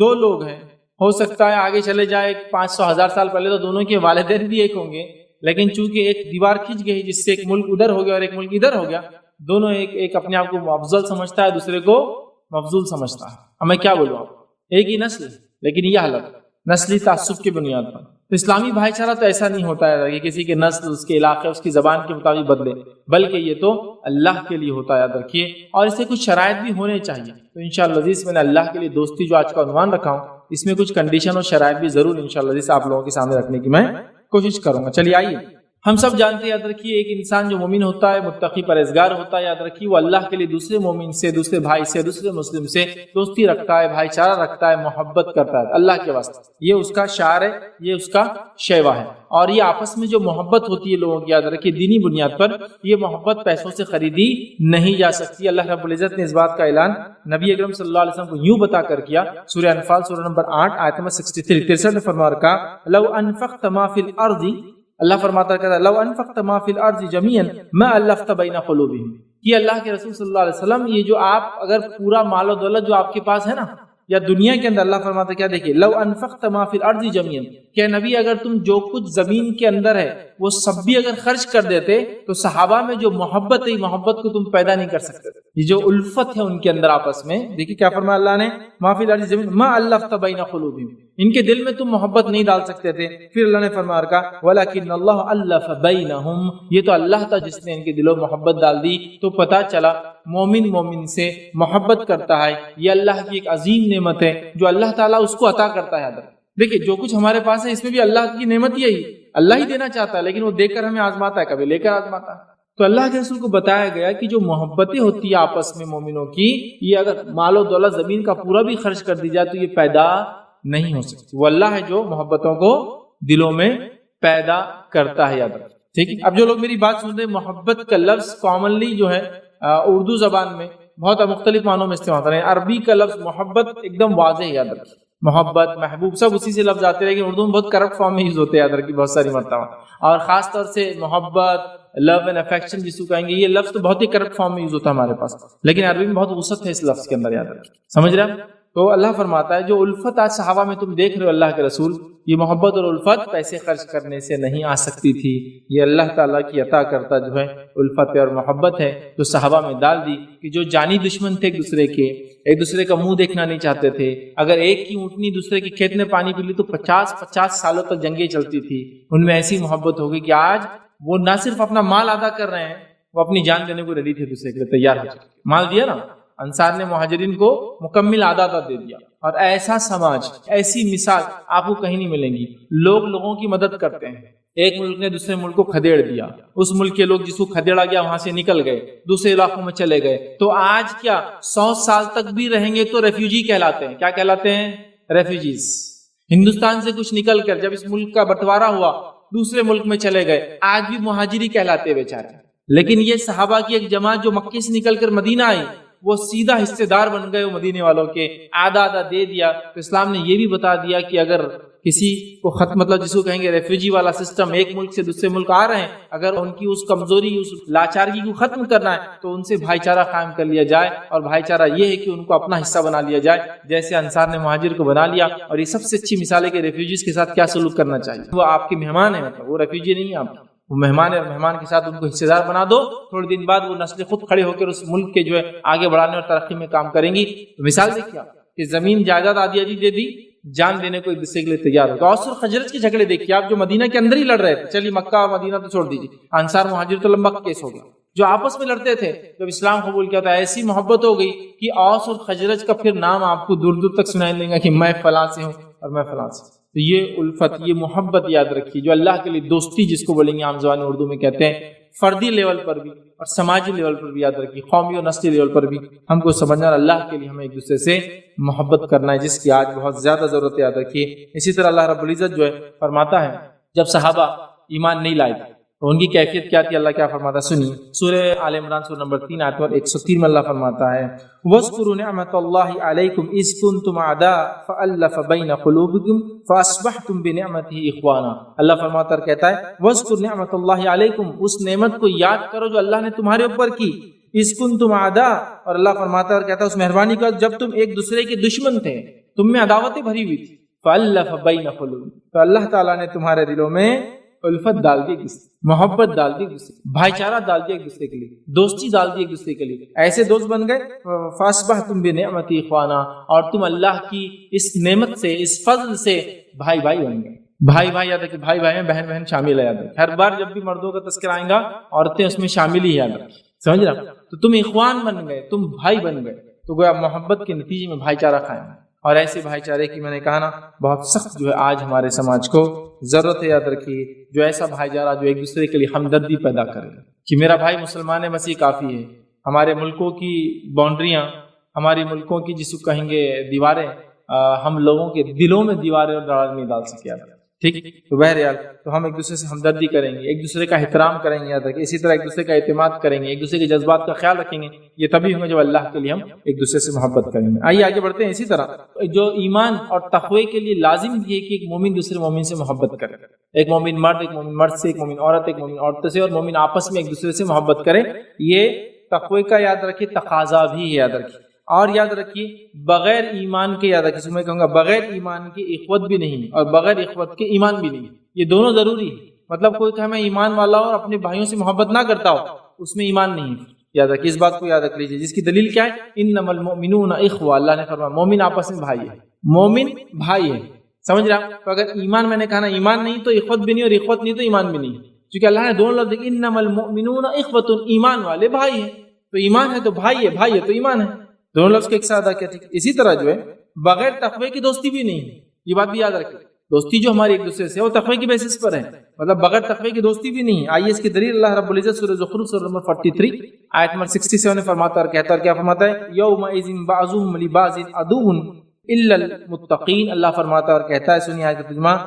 دو لوگ ہیں، ہو سکتا ہے آگے چلے جائے 500,000 سال پہلے تو دونوں کے والدین بھی ایک ہوں گے، لیکن چونکہ ایک دیوار کھینچ گئی جس سے ایک ملک ادھر ہو گیا اور ایک ملک ادھر ہو گیا، دونوں ایک اپنے آپ کو افضل سمجھتا ہے، دوسرے کو مفضول سمجھتا ہے۔ اب میں کیا بولوں، ایک ہی نسل لیکن یہ حالت نسلی تعصب کی بنیاد پر۔ تو اسلامی بھائی چارہ تو ایسا نہیں ہوتا ہے کہ کسی کے نسل، اس کے علاقے، اس کی زبان کے مطابق بدلے، بلکہ یہ تو اللہ کے لیے ہوتا ہے، یاد رکھیے۔ اور اس سے کچھ شرائط بھی ہونے چاہیے۔ تو انشاءاللہ عزیز میں نے اللہ کے لیے دوستی جو آج کا عنوان رکھا ہوں، اس میں کچھ کنڈیشن اور شرائط بھی ضرور انشاءاللہ عزیز آپ لوگوں کے سامنے رکھنے کی میں کوشش کروں گا۔ چلیے آئیے، ہم سب جانتے ہیں، یاد رکھیے، ایک انسان جو مومن ہوتا ہے، متقی پرہیزگار ہوتا ہے، یاد رکھیے وہ اللہ کے لیے دوسرے مومن سے، دوسرے بھائی سے، دوسرے مسلم سے دوستی رکھتا ہے، بھائی چارہ رکھتا ہے، محبت کرتا ہے اللہ کے واسطے۔ یہ اس کا شعار ہے، یہ اس کا شیوا ہے۔ اور یہ آپس میں جو محبت ہوتی ہے لوگوں کی، یاد رکھیے دینی بنیاد پر، یہ محبت پیسوں سے خریدی نہیں جا سکتی۔ اللہ رب العزت نے اس بات کا اعلان نبی اکرم صلی اللہ علیہ وسلم کو یوں بتا کر کیا، سورہ انفال سورہ نمبر 8 آیت نمبر 63 میں فرما رکھا، لو انفقت ما فی الارض اللہ فرماتا ہے لو انفقت ما فی الارض جميعا ما الفت بین قلوبہم، کہ اللہ کے رسول صلی اللہ علیہ وسلم یہ جو آپ اگر پورا مال و دولت جو آپ کے پاس ہے نا یا دنیا کے اندر، اللہ فرماتا ہے کیا دیکھیے لو انفقت ما فی الارض جميعا، کہ نبی اگر تم جو کچھ زمین کے اندر ہے وہ سب بھی اگر خرچ کر دیتے تو صحابہ میں جو محبت ہے محبت کو تم پیدا نہیں کر سکتے، یہ جو الفت ہے ان کے اندر آپس میں، دیکھیے کیا فرمایا اللہ نے ما فی الارض جميعا ما الفت بین قلوبہم، ان کے دل میں تم محبت نہیں ڈال سکتے تھے۔ پھر اللہ نے فرمایا کا ولکن اللہ الف بینہم، یہ تو اللہ تھا جس نے ان کے دلوں محبت ڈال دی، تو پتہ چلا مومن مومن سے محبت کرتا ہے، یہ اللہ کی ایک عظیم نعمت ہے جو اللہ تعالیٰ اس کو عطا کرتا ہے۔ دیکھیے جو کچھ ہمارے پاس ہے اس میں بھی اللہ کی نعمت یہی، اللہ ہی دینا چاہتا ہے لیکن وہ دے کر ہمیں آزماتا ہے، کبھی لے کر آزماتا ہے۔ تو اللہ کے رسول کو بتایا گیا کہ جو محبتیں ہوتی ہیں آپس میں مومنوں کی، یہ اگر مال و دولت زمین کا پورا بھی خرچ کر دی جائے تو یہ پیدا نہیں ہو سکتی، وہ اللہ ہے جو محبتوں کو دلوں میں پیدا کرتا ہے، یاد رکھیں۔ ٹھیک ہے، اب جو لوگ میری بات سن رہے ہیں، محبت کا لفظ کامنلی جو ہے اردو زبان میں بہت مختلف معنوں میں استعمال ہوتا ہے۔ عربی کا لفظ محبت ایک دم واضح ہے، یاد رکھیں، محبت محبوب سب اسی سے لفظ آتے ہیں، لیکن اردو میں بہت کرپٹ فارم میں یوز ہوتے ہیں، یاد رکھیں بہت ساری مرتبہ، اور خاص طور سے محبت لو اینڈ افیکشن جس کو کہیں گے، یہ لفظ تو بہت ہی کرپٹ فارم میں یوز ہوتا ہے ہمارے پاس، لیکن عربی میں بہت وسعت ہے اس لفظ کے اندر، یاد رکھیں، سمجھ رہے ہیں؟ تو اللہ فرماتا ہے جو الفت آج صحابہ میں تم دیکھ رہے ہو اللہ کے رسول، یہ محبت اور الفت پیسے خرچ کرنے سے نہیں آ سکتی تھی، یہ اللہ تعالیٰ کی عطا کرتا جو ہے الفت اور محبت ہے، جو صحابہ میں ڈال دی کہ جو جانی دشمن تھے ایک دوسرے کا منہ دیکھنا نہیں چاہتے تھے، اگر ایک کی اونٹنی دوسرے کے کھیت میں پانی پی لی تو 50 سالوں تک جنگیں چلتی تھی، ان میں ایسی محبت ہو گئی کہ آج وہ نہ صرف اپنا مال ادا کر رہے ہیں، وہ اپنی جان دینے کو ریڈی تھے، دوسرے کے لیے تیار ہو چکے، مال دیا نا، انصار نے مہاجرین کو مکمل آدھا دے دیا، اور ایسا سماج ایسی مثال آپ کو کہیں نہیں ملیں گی، لوگ لوگوں کی مدد کرتے ہیں، ایک ملک نے دوسرے ملک کو کھدیڑ دیا، اس ملک کے لوگ جس کو کھدیڑا گیا وہاں سے نکل گئے، دوسرے علاقوں میں چلے گئے، تو آج کیا 100 سال تک بھی رہیں گے تو ریفیوجی کہلاتے ہیں، کیا کہلاتے ہیں؟ ریفیوجیز۔ ہندوستان سے کچھ نکل کر جب اس ملک کا بٹوارا ہوا دوسرے ملک میں چلے گئے، آج بھی مہاجری کہلاتے بیچارے، لیکن یہ صحابہ کی ایک جماعت جو مکے سے نکل کر مدینہ آئی، وہ سیدھا حصے دار بن گئے مدینے والوں کے، آدھا دے دیا۔ تو اسلام نے یہ بھی بتا دیا کہ اگر کسی کو مطلب جس کو کہیں گے ریفیوجی والا سسٹم، ایک ملک سے دوسرے ملک آ رہے ہیں، اگر ان کی اس کمزوری اس لاچارگی کو ختم کرنا ہے تو ان سے بھائی چارہ قائم کر لیا جائے، اور بھائی چارہ یہ ہے کہ ان کو اپنا حصہ بنا لیا جائے، جیسے انصار نے مہاجر کو بنا لیا۔ اور یہ سب سے اچھی مثال ہے کہ ریفیوجیز کے ساتھ کیا سلوک کرنا چاہیے، وہ آپ کے مہمان ہیں، مطلب وہ ریفیوجی نہیں ہے، آپ وہ مہمان ہے، اور مہمان کے ساتھ ان کو حصہ دار بنا دو، تھوڑے دن بعد وہ نسلیں خود کھڑے ہو کر اس ملک کے جو ہے آگے بڑھانے اور ترقی میں کام کریں گی۔ مثال دیکھیے آپ کہ زمین جائیداد آدھی آدھی دے دی، جان دینے کو ایک دوسرے کے لیے تیار ہو۔ اوس اور خزرج کے جھگڑے دیکھیے آپ، جو مدینہ کے اندر ہی لڑ رہے تھے، چلیے مکہ اور مدینہ تو چھوڑ دیجیے، انصار مہاجر تو لمبا کیس ہو گیا، جو آپس میں لڑتے تھے جب اسلام قبول کیا تھا، ایسی محبت ہو گئی کہ اوس اور خزرج کا پھر نام آپ کو دور دور تک سنائی دے گا کہ میں فلاں سے ہوں اور میں فلاں سے۔ تو یہ الفت، یہ محبت یاد رکھیے، جو اللہ کے لیے دوستی جس کو بولیں گے عام زبان اردو میں کہتے ہیں، فردی لیول پر بھی اور سماجی لیول پر بھی یاد رکھیے، قومی اور نسلی لیول پر بھی ہم کو سمجھنا، اللہ کے لیے ہمیں ایک دوسرے سے محبت کرنا ہے، جس کی آج بہت زیادہ ضرورت ہے، یاد رکھیے۔ اسی طرح اللہ رب العزت جو ہے فرماتا ہے جب صحابہ ایمان نہیں لائے تو ان کی کیفیت کیا تھی، اللہ کیا فرماتا ہے سنیے، سورہ آل عمران سورہ نمبر 3 آیت نمبر 103 میں اللہ فرماتا ہے وَاذْكُرُوا نِعْمَةَ اللَّهِ عَلَيْكُمْ إِذْ كُنْتُمْ أَعْدَاءً فَأَلَّفَ بَيْنَ قُلُوبِكُمْ فَأَصْبَحْتُمْ بِنِعْمَتِهِ إِخْوَانًا۔ اللہ فرماتا ہے کہتا ہے وَاذْكُرُوا نِعْمَةَ اللَّهِ عَلَيْكُمْ، اس نعمت کو یاد کرو جو اللہ نے تمہارے اوپر کی، اِذْ كُنْتُمْ أَعْدَاءً، اور اللہ فرماتا ہے اور کہتا ہے اس مہربانی کا جب تم ایک دوسرے کے دشمن تھے، تم میں عداوتیں بھری ہوئی تھی، فَأَلَّفَ بَيْنَ قُلُوبِكُمْ، تو اللہ تعالیٰ نے تمہارے دلوں میں الفت ڈال دی، محبت ڈال دی، بھائی چارہ ڈال دیا ایک دوسرے کے لیے، دوستی ڈال دی ایک دوسرے کے لیے، ایسے دوست بن گئے فَأَصْبَحْتُمْ بِنِعْمَتِهِ إِخْوَانًا، اور تم اللہ کی اس نعمت سے، اس فضل سے بھائی بھائی بن گئے۔ بھائی بھائی یاد رکھیں، بھائی بھائی میں بہن بہن شامل ہے، یاد رکھیں، ہر بار جب بھی مردوں کا تذکرہ آئے گا عورتیں اس میں شامل ہی، یاد رکھیں، سمجھ رہا؟ تو تم اخوان بن گئے، تم بھائی بن گئے، تو گویا محبت کے نتیجے میں بھائی چارہ قائم ہے، اور ایسے بھائی چارے کی میں نے کہا نا بہت سخت جو ہے آج ہمارے سماج کو ضرورت ہے، یاد رکھیے، جو ایسا بھائی چارہ جو ایک دوسرے کے لیے ہمدردی پیدا کرے کہ میرا بھائی مسلمان ہے بس یہ کافی ہے۔ ہمارے ملکوں کی باؤنڈریاں، ہماری ملکوں کی جس کو کہیں گے دیواریں، ہم لوگوں کے دلوں میں دیواریں اور دراڑ نہیں ڈال سکے، ٹھیک. تو بہرحال تو ہم ایک دوسرے سے ہمدردی کریں گے، ایک دوسرے کا احترام کریں گے، یاد رکھیں اسی طرح ایک دوسرے کا اعتماد کریں گے، ایک دوسرے کے جذبات کا خیال رکھیں گے. یہ تبھی ہوگا جب اللہ کے لیے ہم ایک دوسرے سے محبت کریں گے. آئیے آگے بڑھتے ہیں. اسی طرح جو ایمان اور تقوی کے لیے لازم یہ کہ ایک مومن دوسرے مومن سے محبت کرے، ایک مومن مرد ایک مومن مرد سے، ایک مومن عورت ایک مومن عورت سے، اور مومن آپس میں ایک دوسرے سے محبت کرے. یہ تقوی کا یاد رکھیے تقاضا بھی ہے، یاد رکھیے. اور یاد رکھیے بغیر ایمان کے، یاد رکھیے میں کہوں گا بغیر ایمان کے اخوت بھی نہیں اور بغیر اخوت کے ایمان بھی نہیں. یہ دونوں ضروری ہے. مطلب کوئی کہ میں ایمان والا ہوں اور اپنے بھائیوں سے محبت نہ کرتا ہو، اس میں ایمان نہیں ہے. یاد رکھیے اس بات کو یاد رکھ لیجیے. جس کی دلیل کیا ہے؟ انما المؤمنون اخوہ، اللہ نے فرمایا مومن آپس میں بھائی ہے، مومن بھائی ہے. سمجھ رہا؟ تو اگر ایمان میں نے کہا نا ایمان نہیں تو اخوت بھی نہیں، اور اخوت نہیں تو ایمان بھی نہیں، کیونکہ اللہ نے دونوں لفظ دیکھے انما المؤمنون اخوۃ، ایمان والے بھائی ہیں. تو ایمان ہے تو بھائی ہے، بھائی ہے تو ایمان ہے. دونوں لفظ کے ایک ساتھ ادا کیا. ٹھیک. اسی طرح جو ہے بغیر تقوی کی دوستی بھی نہیں ہے. یہ بات بھی یاد رکھیں. دوستی جو ہماری ایک دوسرے سے وہ تقوی کی بیسس پر ہے، مطلب بغیر تقوی کی دوستی بھی نہیں ہے. آئیے اس کی دلیل اللہ رب العزت سورہ زخرف سورہ نمبر 43 آیت نمبر 67 میں فرماتا اور کہتا ہے، کیا فرماتا ہے؟ یومئذ بعضهم لبعض عدو الا المتقین. اللہ فرماتا اور کہتا ہے، سنیے آیت کا ترجمہ،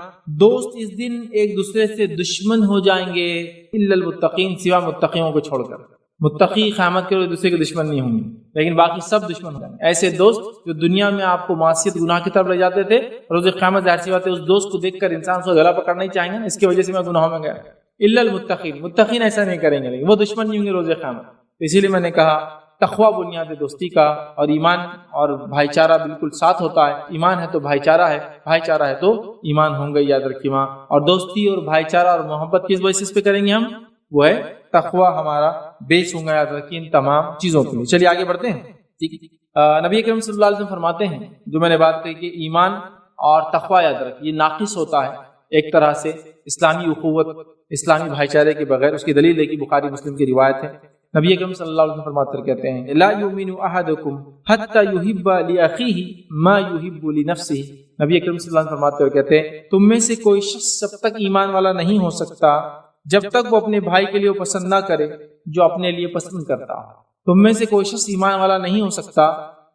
دوست اس دن ایک دوسرے سے دشمن ہو جائیں گے الا المتقین، سوا متقیوں کو چھوڑ کر. متقی قیامت کے ایک دوسرے کے دشمن نہیں ہوں گے، لیکن باقی سب دشمن ہو جائیں گے. ایسے دوست جو دنیا میں آپ کو معصیت گناہ کی طرف لے جاتے تھے، روز قیامت ظاہر سی بات ہے اس دوست کو دیکھ کر انسان سے گلا پکڑنا ہی چاہیں گے، اس کی وجہ سے میں گناہوں میں گیا. الا المتقین، متقین ایسا نہیں کریں گے، لیکن وہ دشمن نہیں ہوں گے روز قیامت. اسی لیے میں نے کہا تقوی بنیاد دوستی کا، اور ایمان اور بھائی چارہ بالکل ساتھ ہوتا ہے. ایمان ہے تو بھائی چارہ ہے، بھائی چارہ ہے تو ایمان ہوں گے. یاد رکھیے وہاں. اور دوستی اور بھائی چارہ اور محبت کس بیسس پہ کریں گے ہم؟ وہ ہے تقوی ہمارا بیس ہوں گا. یاد رکھیے ان تمام چیزوں کے لیے. چلیے آگے بڑھتے ہیں. ٹھیک ہے. نبی کریم صلی اللہ علیہ وسلم فرماتے ہیں، جو میں نے بات کہی کہ ایمان اور تقوی یاد رکھیے ناقص ہوتا ہے ایک طرح سے اسلامی اخوت، اسلامی بھائی چارے کے بغیر. اس کی دلیل ہے کہ بخاری مسلم کی روایت ہے. نبی اکرم صلی اللہ علیہ وسلم فرماتے کہتے ہیں لا یؤمن احدکم حتی یحب لاخیہ ما یحب لنفسہ. نبی اکرم صلی اللہ علیہ وسلم فرماتے اور کہتے ہیں تم میں سے کوئی شخص جب تک ایمان والا نہیں ہو سکتا جب تک وہ اپنے بھائی کے لیے پسند نہ کرے جو اپنے لیے پسند کرتا ہو. تم میں سے کوئی شخص ایمان والا نہیں ہو سکتا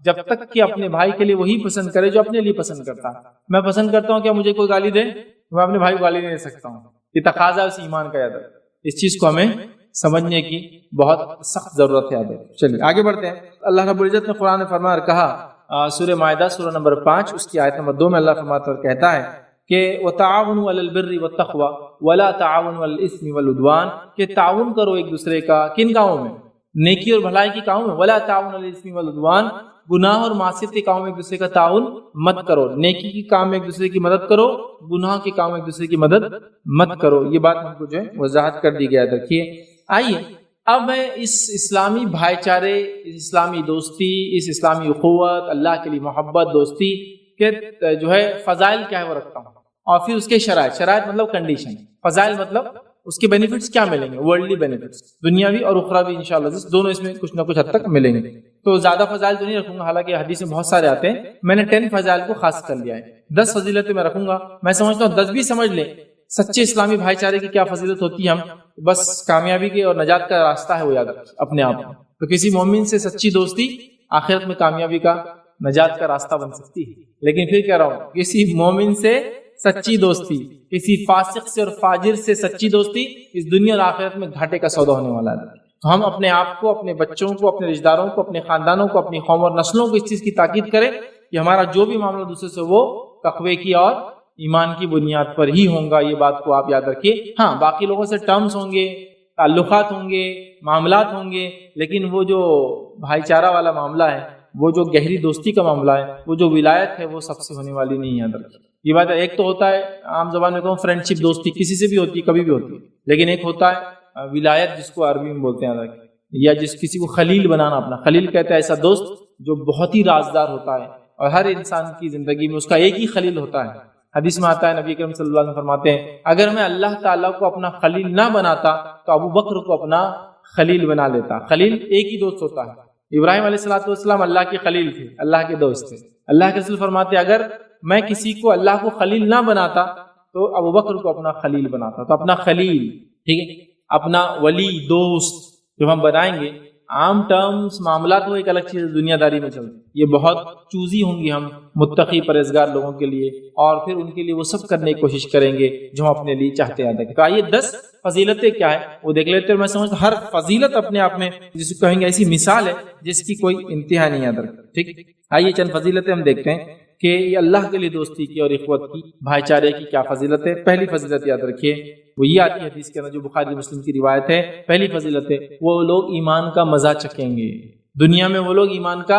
جب تک کہ اپنے بھائی کے لیے وہی پسند کرے جو اپنے لیے پسند کرتا ہے. میں پسند کرتا ہوں کہ مجھے کوئی گالی دے، میں اپنے بھائی کو گالی نہیں دے سکتا ہوں. یہ تقاضا اس ایمان کا. یاد ہے اس چیز کو ہمیں سمجھنے کی بہت سخت ضرورت ہے. چلیے آگے بڑھتے ہیں. اللہ رب العزت نے قرآن میں فرمایا اور کہا، سورہ مائدہ سورہ نمبر 5 اس کی آیت نمبر 2 میں اللہ فرماتا اور کہتا ہے کہ وَتَعَاوُنُوا عَلَى الْبِرِّ وَالتَّقْوَى وَلَا تَعَاوُنُوا عَلَى الْإِثْمِ وَالْعُدْوَانِ، کہ تعاون کرو ایک دوسرے کا کن کاموں میں؟ نیکی اور بھلائی کی کاموں میں. وَلَا تَعَاوُنُوا عَلَى الْإِثْمِ وَالْعُدْوَانِ، گناہ اور معصیت کے کاموں میں ایک دوسرے کا تعاون مت کرو. نیکی کی کام میں ایک دوسرے کی مدد کرو، گناہ کے کام میں ایک دوسرے کی مدد مت کرو. یہ بات ہم کو جو ہے وضاحت کر دی گیا. دیکھیے آئیے اب میں اس اسلامی بھائی چارے، اس اسلامی دوستی، اس اسلامی اخوت، اللہ کے لیے محبت، دوستی کے جو ہے فضائل کیا ہے وہ رکھتا ہوں، اور پھر اس کے شرائط مطلب کنڈیشن، فضائل مطلب اس کے بینیفٹس کیا ملیں گے، ورلڈلی بینیفٹس، دنیاوی اور اخروی انشاءاللہ دونوں اس میں کچھ نہ کچھ حد تک ملیں گے. تو زیادہ فضائل تو نہیں رکھوں گا، حالانکہ حدیث میں بہت سارے آتے ہیں. میں نے 10 فضائل کو خاص کر لیا ہے. 10 فضیلتیں میں رکھوں گا. میں سمجھتا ہوں 10 بھی سمجھ لیں. سچے اسلامی بھائی چارے کی کیا فضیلت ہوتی ہے، ہم بس کامیابی کے اور نجات کا راستہ ہے وہ یاد رکھیں اپنے آپ میں. تو کسی مومن سے سچی دوستی آخرت میں کامیابی کا، نجات کا راستہ بن سکتی ہے. لیکن پھر کہہ رہا ہوں کسی مومن سے سچی دوستی، کسی فاسق سے اور فاجر سے سچی دوستی اس دنیا اور آخرت میں گھاٹے کا سودا ہونے والا ہے. تو ہم اپنے آپ کو، اپنے بچوں کو، اپنے رشتہ داروں کو، اپنے خاندانوں کو، اپنی قوم اور نسلوں کو اس چیز کی تاکید کریں کہ ہمارا جو بھی معاملہ دوسرے سے وہ تقوی کی اور ایمان کی بنیاد پر ہی ہوں گا. یہ بات کو آپ یاد رکھیے. ہاں باقی لوگوں سے ٹرمز ہوں گے، تعلقات ہوں گے، معاملات ہوں گے، لیکن وہ جو بھائی چارہ والا معاملہ ہے، وہ جو گہری دوستی کا معاملہ ہے، وہ جو ولایت ہے، وہ سب سے ہونے والی نہیں ہے. یاد رکھیے یہ بات ہے. ایک تو ہوتا ہے عام زبان میں کہوں فرینڈ شپ، دوستی کسی سے بھی ہوتی ہے، کبھی بھی ہوتی ہے، لیکن ایک ہوتا ہے ولایت جس کو عربی میں بولتے ہیں، یا جس کسی کو خلیل بنانا. اپنا خلیل کہتا ہے ایسا دوست جو بہت ہی رازدار ہوتا ہے، اور ہر انسان کی زندگی میں اس کا ایک ہی خلیل ہوتا ہے. حدیث میں آتا ہے نبی کریم صلی اللہ علیہ وسلم فرماتے ہیں اگر میں اللہ تعالیٰ کو اپنا خلیل نہ بناتا تو ابو بکر کو اپنا خلیل بنا لیتا. خلیل ایک ہی دوست ہوتا ہے. ابراہیم علیہ السلام اللہ کے خلیل تھے، اللہ کے دوست تھے. اللہ کے رسول فرماتے اگر میں کسی کو اللہ کو خلیل نہ بناتا تو ابو بکر کو اپنا خلیل بناتا. تو اپنا خلیل، ٹھیک ہے، اپنا ولی، دوست جو ہم بنائیں گے عام ٹرمز معاملات وہ ایک الگ چیز دنیا داری میں چلتی، یہ بہت چوزی ہوں گی ہم متقی پرہیزگار لوگوں کے لیے، اور پھر ان کے لیے وہ سب کرنے کی کوشش کریں گے جو ہم اپنے لیے چاہتے ہیں۔ تو آئیے 10 فضیلتیں کیا ہے وہ دیکھ لیتے ہیں۔ میں سمجھتا ہوں ہر فضیلت اپنے آپ میں جس کو کہیں گے ایسی مثال ہے جس کی کوئی انتہا نہیں یاد رکھتی، ٹھیک۔ آئیے چند فضیلتیں ہم دیکھتے ہیں کہ یہ اللہ کے لیے دوستی کی اور اخوت کی، بھائی چارے کی کیا فضیلت ہے۔ پہلی فضیلت یاد رکھیے وہ یہ آتی ہے حدیث کے اندر جو بخاری مسلم کی روایت ہے، پہلی فضیلت ہے وہ لوگ ایمان کا مزہ چکھیں گے۔ دنیا میں وہ لوگ ایمان کا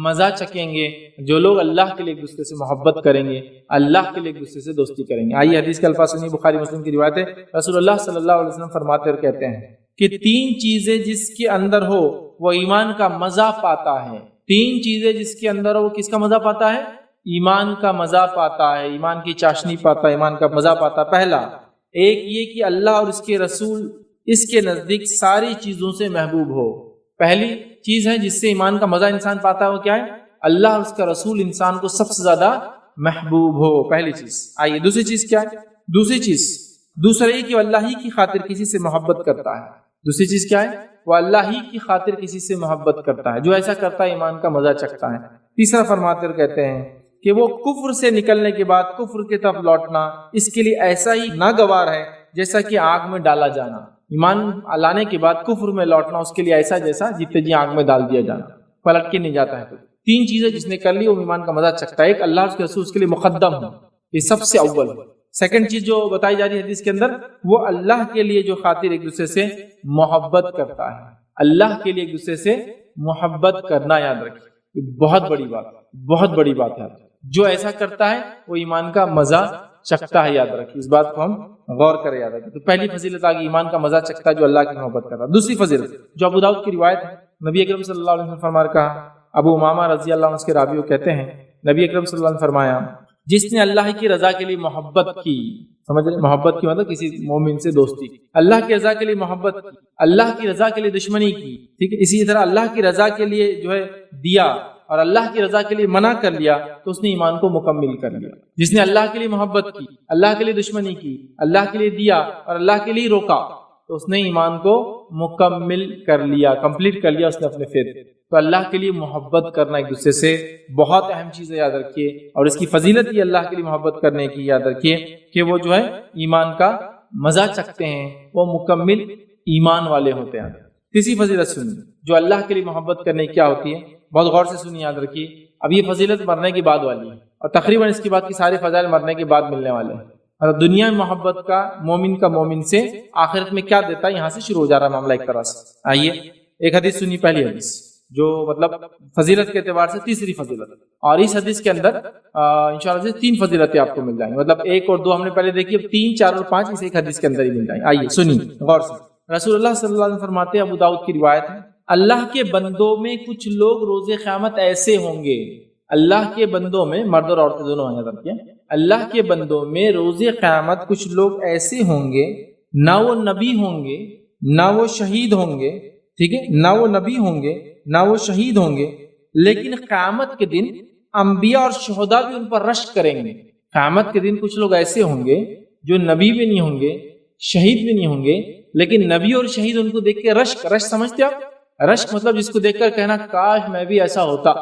مزہ چکھیں گے جو لوگ اللہ کے لیے ایک دوسرے سے محبت کریں گے، اللہ کے لیے ایک دوسرے سے دوستی کریں گے۔ آئیے حدیث کے الفاظ سنیے، بخاری مسلم کی روایت ہے، رسول اللہ صلی اللہ علیہ وسلم فرماتے اور کہتے ہیں کہ 3 چیزیں جس کے اندر ہو وہ ایمان کا مزہ پاتا ہے۔ 3 چیزیں جس کے اندر ہو وہ کس کا مزہ پاتا ہے؟ ایمان کا مزہ پاتا ہے، ایمان کی چاشنی پاتا ہے، ایمان کا مزہ پاتا ہے۔ پہلا ایک یہ کہ اللہ اور اس کے رسول اس کے نزدیک ساری چیزوں سے محبوب ہو۔ پہلی چیز ہے جس سے ایمان کا مزہ انسان پاتا ہے وہ کیا ہے؟ اللہ اور اس کا رسول انسان کو سب سے زیادہ محبوب ہو، پہلی چیز۔ آئیے دوسری چیز کیا ہے؟ دوسرا یہ کہ وہ اللہ ہی کی خاطر کسی سے محبت کرتا ہے۔ دوسری چیز کیا ہے؟ وہ اللہ ہی کی خاطر کسی سے محبت کرتا ہے، جو ایسا کرتا ہے ایمان کا مزہ چکھتا ہے۔ تیسرا فرماتے اور کہتے ہیں کہ وہ کفر سے نکلنے کے بعد کفر کی طرف لوٹنا اس کے لیے ایسا ہی ناگوار ہے جیسا کہ آگ میں ڈالا جانا۔ ایمان لانے کے بعد کفر میں لوٹنا اس کے لیے ایسا جیسا جیتے جی آگ میں ڈال دیا جانا، پلٹ کے نہیں جاتا ہے۔ 3 چیزیں جس نے کر لی وہ ایمان کا مزہ چکھتا ہے۔ ایک اللہ اس کے رسول اس کے لیے مقدم ہو، یہ سب سے اول ہے۔ سیکنڈ چیز جو بتائی جا رہی ہے حدیث کے اندر، وہ اللہ کے لیے جو خاطر ایک دوسرے سے محبت کرتا ہے۔ اللہ کے لیے ایک دوسرے سے محبت کرنا یاد رکھیے، یہ بہت بڑی بات ہے، بہت بڑی بات ہے۔ جو ایسا کرتا ہے وہ ایمان کا مزہ چکھتا ہے، یاد رکھیے، اس بات کو ہم غور کریں، یاد رکھیں۔ تو پہلی فضیلت آگے ایمان کا مزہ چکھتا ہے جو اللہ کی محبت کرتا ہے۔ دوسری فضیلت جو ابو داؤد کی روایت ہے، نبی اکرم صلی اللہ علیہ وسلم فرما کہا، ابو امامہ رضی اللہ عنہ اس کے راوی کہتے ہیں نبی اکرم صلی اللہ علیہ وسلم فرمایا، جس نے اللہ کی رضا کے لیے محبت کی، سمجھ رہے محبت کی مطلب کسی مومن سے دوستی، اللہ کی رضا کے لیے محبت کی، اللہ کی رضا کے لیے دشمنی کی، ٹھیک ہے، اسی طرح اللہ کی رضا کے لیے جو ہے دیا اور اللہ کی رضا کے لیے منع کر لیا تو اس نے ایمان کو مکمل کر لیا۔ جس نے اللہ کے لیے محبت کی، اللہ کے لیے دشمنی کی، اللہ کے لیے دیا اور اللہ کے لیے روکا تو اس نے ایمان کو مکمل کر لیا، کمپلیٹ کر لیا اس نے اپنے فیض۔ تو اللہ کے لیے محبت کرنا ایک دوسرے سے بہت اہم چیز ہے، یاد رکھیے، اور اس کی فضیلت یہ اللہ کے لیے محبت کرنے کی یاد رکھیے کہ وہ جو ہے ایمان کا مزہ چکھتے ہیں، وہ مکمل ایمان والے ہوتے ہیں۔ تیسری فضیلت سنیے جو اللہ کے لیے محبت کرنے کی کیا ہوتی ہے، بہت غور سے سنیے، یاد رکھیے۔ اب یہ فضیلت مرنے کے بعد والی ہے اور تقریباً اس کے بعد کی سارے فضائل مرنے کے بعد ملنے والے ہیں۔ اور دنیا میں محبت کا مومن سے آخرت میں کیا دیتا ہے، یہاں سے شروع ہو جا رہا ہے معاملہ ایک طرح سے۔ آئیے ایک حدیث سنی، پہلی حدیث جو مطلب فضیلت کے اعتبار سے تیسری فضیلت، اور اس حدیث کے اندر انشاءاللہ سے 3 فضیلتیں آپ کو مل جائیں گی، مطلب 1 اور 2 ہم نے پہلے دیکھی، اب 3، 4 اور 5 اس ایک حدیث کے اندر ہی مل جائیں گے۔ آئیے سنیے غور سے، رسول اللہ صلی اللہ علیہ وسلم فرماتے ہیں، ابو داؤد کی روایت ہے، اللہ کے بندوں میں کچھ لوگ روز قیامت ایسے ہوں گے، اللہ کے بندوں میں مرد اور عورتیں دونوں ہیں، رکھیے، اللہ کے بندوں میں روز قیامت کچھ لوگ ایسے ہوں گے، نہ وہ نبی ہوں گے نہ وہ شہید ہوں گے، ٹھیک ہے، نہ وہ نبی ہوں گے نہ وہ شہید ہوں گے، لیکن قیامت کے دن انبیاء اور شہداء بھی ان پر رشک کریں گے۔ قیامت کے دن کچھ لوگ ایسے ہوں گے جو نبی بھی نہیں ہوں گے، شہید بھی نہیں ہوں گے، لیکن نبی اور شہید ان کو دیکھ کے رشک سمجھتے آپ؟ رشک مطلب جس کو دیکھ کر کہنا کاش میں بھی ایسا ہوتا،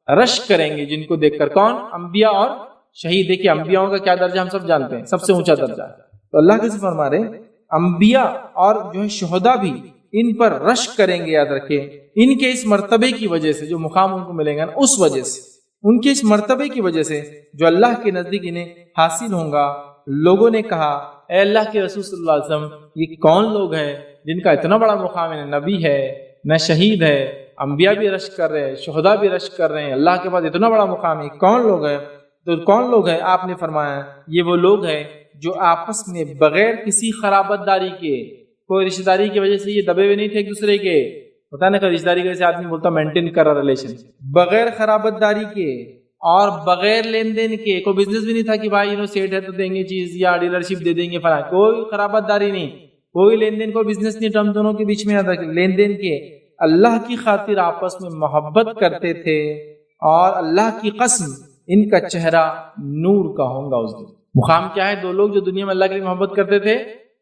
رشک کریں گے جن کو دیکھ کر، کون؟ انبیاء اور شہید۔ دیکھیے انبیاء کا کیا درجہ ہم سب جانتے ہیں، سب سے اونچا درجہ ہے، تو اللہ کیسے فرما رہے ہیں انبیاء اور جو ہے شہداء بھی ان پر رشک کریں گے، یاد رکھیں، ان کے اس مرتبے کی وجہ سے جو مقام ان کو ملے گا نا، اس وجہ سے، ان کے اس مرتبے کی وجہ سے جو اللہ کے نزدیک انہیں حاصل ہوگا۔ لوگوں نے کہا اے اللہ کے رسول صلی اللہ علیہ وسلم، یہ کون لوگ ہیں جن کا اتنا بڑا مقام ہے، نہ نبی ہے نہ شہید ہے، انبیاء بھی رشک کر رہے ہیں، شہداء بھی رشک کر رہے ہیں، اللہ کے پاس اتنا بڑا مقام ہے، کون لوگ ہیں؟ تو کون لوگ ہیں؟ آپ نے فرمایا یہ وہ لوگ ہیں جو آپس میں بغیر کسی خرابت داری کے، کوئی رشتہ داری کی وجہ سے یہ دبے ہوئے نہیں تھے ایک دوسرے کے، پتہ نہیں کہ رشتہ داری کی وجہ سے آدمی بولتا مینٹین کر رہا ریلیشن، بغیر خرابت داری کے اور بغیر لین دین کے، کوئی بزنس بھی نہیں تھا کہ بھائی سیٹ ہے تو دیں گے چیز یا ڈیلرشپ دے دیں گے فلاں، کوئی خرابت داری نہیں، کوئی لین دین، کوئی بزنس نہیں، ٹرم دونوں کے بیچ میں یاد رکھیں، لین دین کے، اللہ کی خاطر آپس میں محبت کرتے تھے، اور اللہ کی قسم ان کا چہرہ نور کا ہوگا اس دن۔ مقام کیا ہے؟ 2 لوگ جو دنیا میں اللہ کے لیے محبت کرتے تھے،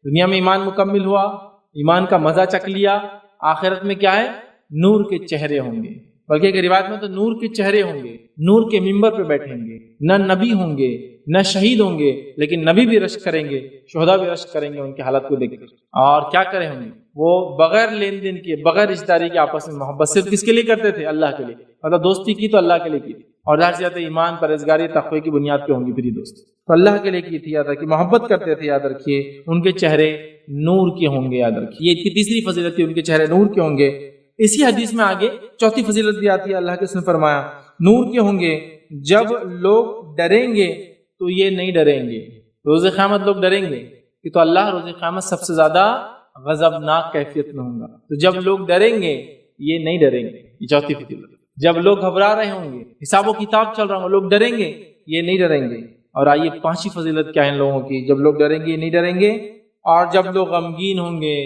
دنیا میں ایمان مکمل ہوا، ایمان کا مزہ چکھ لیا، آخرت میں کیا ہے؟ نور کے چہرے ہوں گے، بلکہ ایک روایت میں تو نور کے چہرے ہوں گے، نور کے منبر پہ بیٹھیں گے، نہ نبی ہوں گے نہ شہید ہوں گے، لیکن نبی بھی رشک کریں گے، شہداء بھی رشک کریں گے ان کی حالت کو دیکھ کر۔ اور کیا کریں ہوں گے وہ بغیر لین دین کے، بغیر رشتہ داری کے آپس میں محبت صرف کس کے لیے کرتے تھے؟ اللہ کے لیے، مطلب دوستی کی تو اللہ کے لیے کی، اور ظاہر سی بات ہے ایمان پرہیزگاری تقوی کی بنیاد پہ ہوں گی پھر یہ دوستی، تو اللہ کے لیے کی تھی، یاد رکھیے، محبت کرتے تھے، یاد رکھیے، ان کے چہرے نور کے ہوں گے، یاد رکھیے، یہ تیسری فضیلت تھی، ان کے چہرے نور کے ہوں گے۔ اسی حدیث میں آگے چوتھی فضیلت بھی آتی ہے، اللہ کے رسول نے فرمایا نور کے ہوں گے، جب لوگ ڈریں گے تو یہ نہیں ڈریں گے، روز قیامت لوگ ڈریں گے کہ تو اللہ روز قیامت سب سے زیادہ غضبناک کیفیت میں ہوں گا، تو جب لوگ ڈریں گے یہ نہیں ڈریں گے، یہ چوتھی فضیلت۔ جب لوگ گھبرا رہے ہوں گے، حساب و کتاب چل رہا ہوں، لوگ ڈریں گے یہ نہیں ڈریں گے۔ اور آئیے پانچویں فضیلت کیا ہے ان لوگوں کی؟ جب لوگ ڈریں گے یہ نہیں ڈریں گے، اور جب لوگ غمگین ہوں گے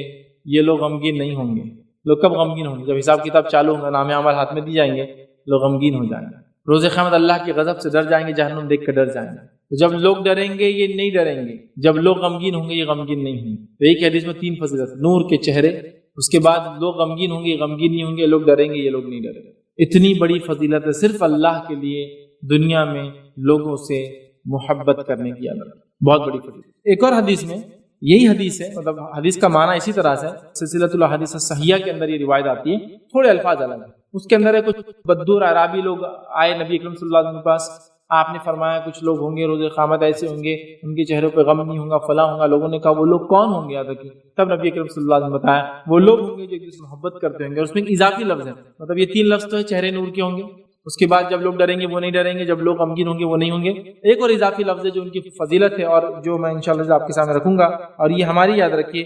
یہ لوگ غمگین نہیں ہوں گے۔ لوگ کب غمگین ہوں گے؟ جب حساب کتاب چالو ہوگا، نام اعمال ہاتھ میں دی جائیں گے، لوگ غمگین ہو جائیں گے، روز قیامت اللہ کے غضب سے ڈر جائیں گے، جہنم دیکھ کر ڈر جائیں گے۔ تو جب لوگ ڈریں گے یہ نہیں ڈریں گے، جب لوگ غمگین ہوں گے یہ غمگین نہیں ہوں گے۔ تو ایک حدیث میں تین فضیلت، نور کے چہرے، اس کے بعد لوگ غمگین ہوں گے یہ غمگین نہیں ہوں گے، لوگ ڈریں گے یہ لوگ نہیں ڈریں گے۔ اتنی بڑی فضیلت ہے صرف اللہ کے لیے دنیا میں لوگوں سے محبت کرنے کی عادت، بہت بڑی فضیلت۔ ایک اور حدیث میں یہی حدیث ہے، مطلب حدیث کا معنی اسی طرح سے سلسلۃ الاحادیث الصحیحہ کے اندر یہ روایت آتی ہے، تھوڑے الفاظ الگ ہیں۔ اس کے اندر ہے کچھ بددور اعرابی لوگ آئے نبی اکرم صلی اللہ علیہ وسلم کے پاس، آپ نے فرمایا کچھ لوگ ہوں گے روز قیامت ایسے ہوں گے ان کے چہروں پہ غم نہیں ہوگا، فلاں ہوگا۔ لوگوں نے کہا وہ لوگ کون ہوں گے؟ یاد رکھیے، تب نبی اکرم صلی اللہ علیہ وسلم نے بتایا وہ لوگ ہوں گے جو ایک دوسرے سے محبت کرتے ہوں گے، اور اس میں ایک اضافی لفظ ہے، مطلب یہ تین لفظ تو ہے، چہرے نور کے ہوں گے، اس کے بعد جب لوگ ڈریں گے وہ نہیں ڈریں گے، جب لوگ غمگین ہوں گے وہ نہیں ہوں گے۔ ایک اور اضافی لفظ ہے جو ان کی فضیلت ہے اور جو میں انشاءاللہ آپ کے سامنے رکھوں گا، اور یہ ہماری یاد رکھیے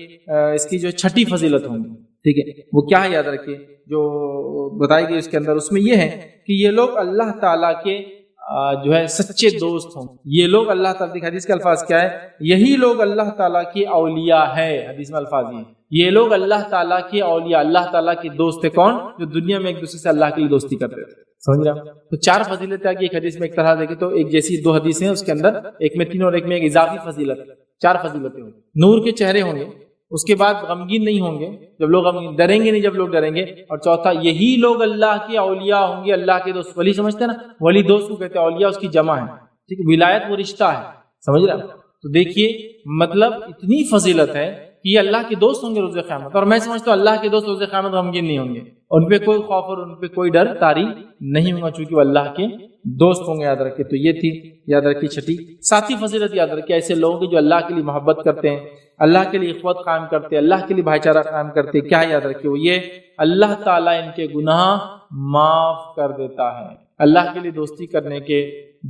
اس کی جو چھٹی فضیلت ہوگی، ٹھیک ہے، وہ کیا ہے؟ یاد رکھیے جو بتائی گئی اس کے اندر، اس میں یہ ہے کہ یہ لوگ اللہ تعالیٰ کے جو ہے سچے دوست ہوں۔ یہ لوگ اللہ تعالیٰ کی، حدیث کے الفاظ کیا ہے؟ یہی لوگ اللہ تعالیٰ کے اولیاء ہے، حدیث میں الفاظ یہ لوگ اللہ تعالیٰ کے اولیاء، اللہ تعالیٰ کے دوست ہے۔ کون؟ جو دنیا میں ایک دوسرے سے اللہ کے لیے دوستی کرتے تھے، سمجھ رہے ہیں؟ تو چار فضیلت ہے کہ ایک حدیث میں ایک طرح دیکھیں تو ایک جیسی دو حدیثیں ہیں، اس کے اندر ایک میں تین اور ایک میں ایک اضافی فضیلت، چار فضیلتیں ہوں۔ نور کے چہرے ہوں گے، اس کے بعد غمگین نہیں ہوں گے، جب لوگ غمگین ڈریں گے نہیں جب لوگ ڈریں گے، اور چوتھا یہی لوگ اللہ کے اولیاء ہوں گے، اللہ کے دوست۔ ولی سمجھتے ہیں نا، ولی دوست کو کہتے ہیں، اولیاء اس کی جمع ہے، ٹھیک ہے، ولایت وہ رشتہ ہے، سمجھ رہے ہیں؟ تو دیکھیے مطلب اتنی فضیلت ہے کہ یہ اللہ کے دوست ہوں گے روز قیامت، اور میں سمجھتا ہوں اللہ کے دوست روز قیامت غمگین نہیں ہوں گے، ان پہ کوئی خوف اور ان پہ کوئی ڈر طاری نہیں ہوگا، چونکہ وہ اللہ کے دوست ہوں گے، یاد رکھیں۔ تو یہ تھی یاد رکھیے چھٹی۔ ساتھی فضیلت یاد رکھیے ایسے لوگ جو اللہ کے لیے محبت کرتے ہیں، اللہ کے لیے اخوت قائم کرتے ہیں، اللہ کے لیے بھائی چارہ قائم کرتے ہیں، کیا یاد رکھیے وہ یہ اللہ تعالیٰ ان کے گناہ معاف کر دیتا ہے۔ اللہ کے لیے دوستی کرنے کے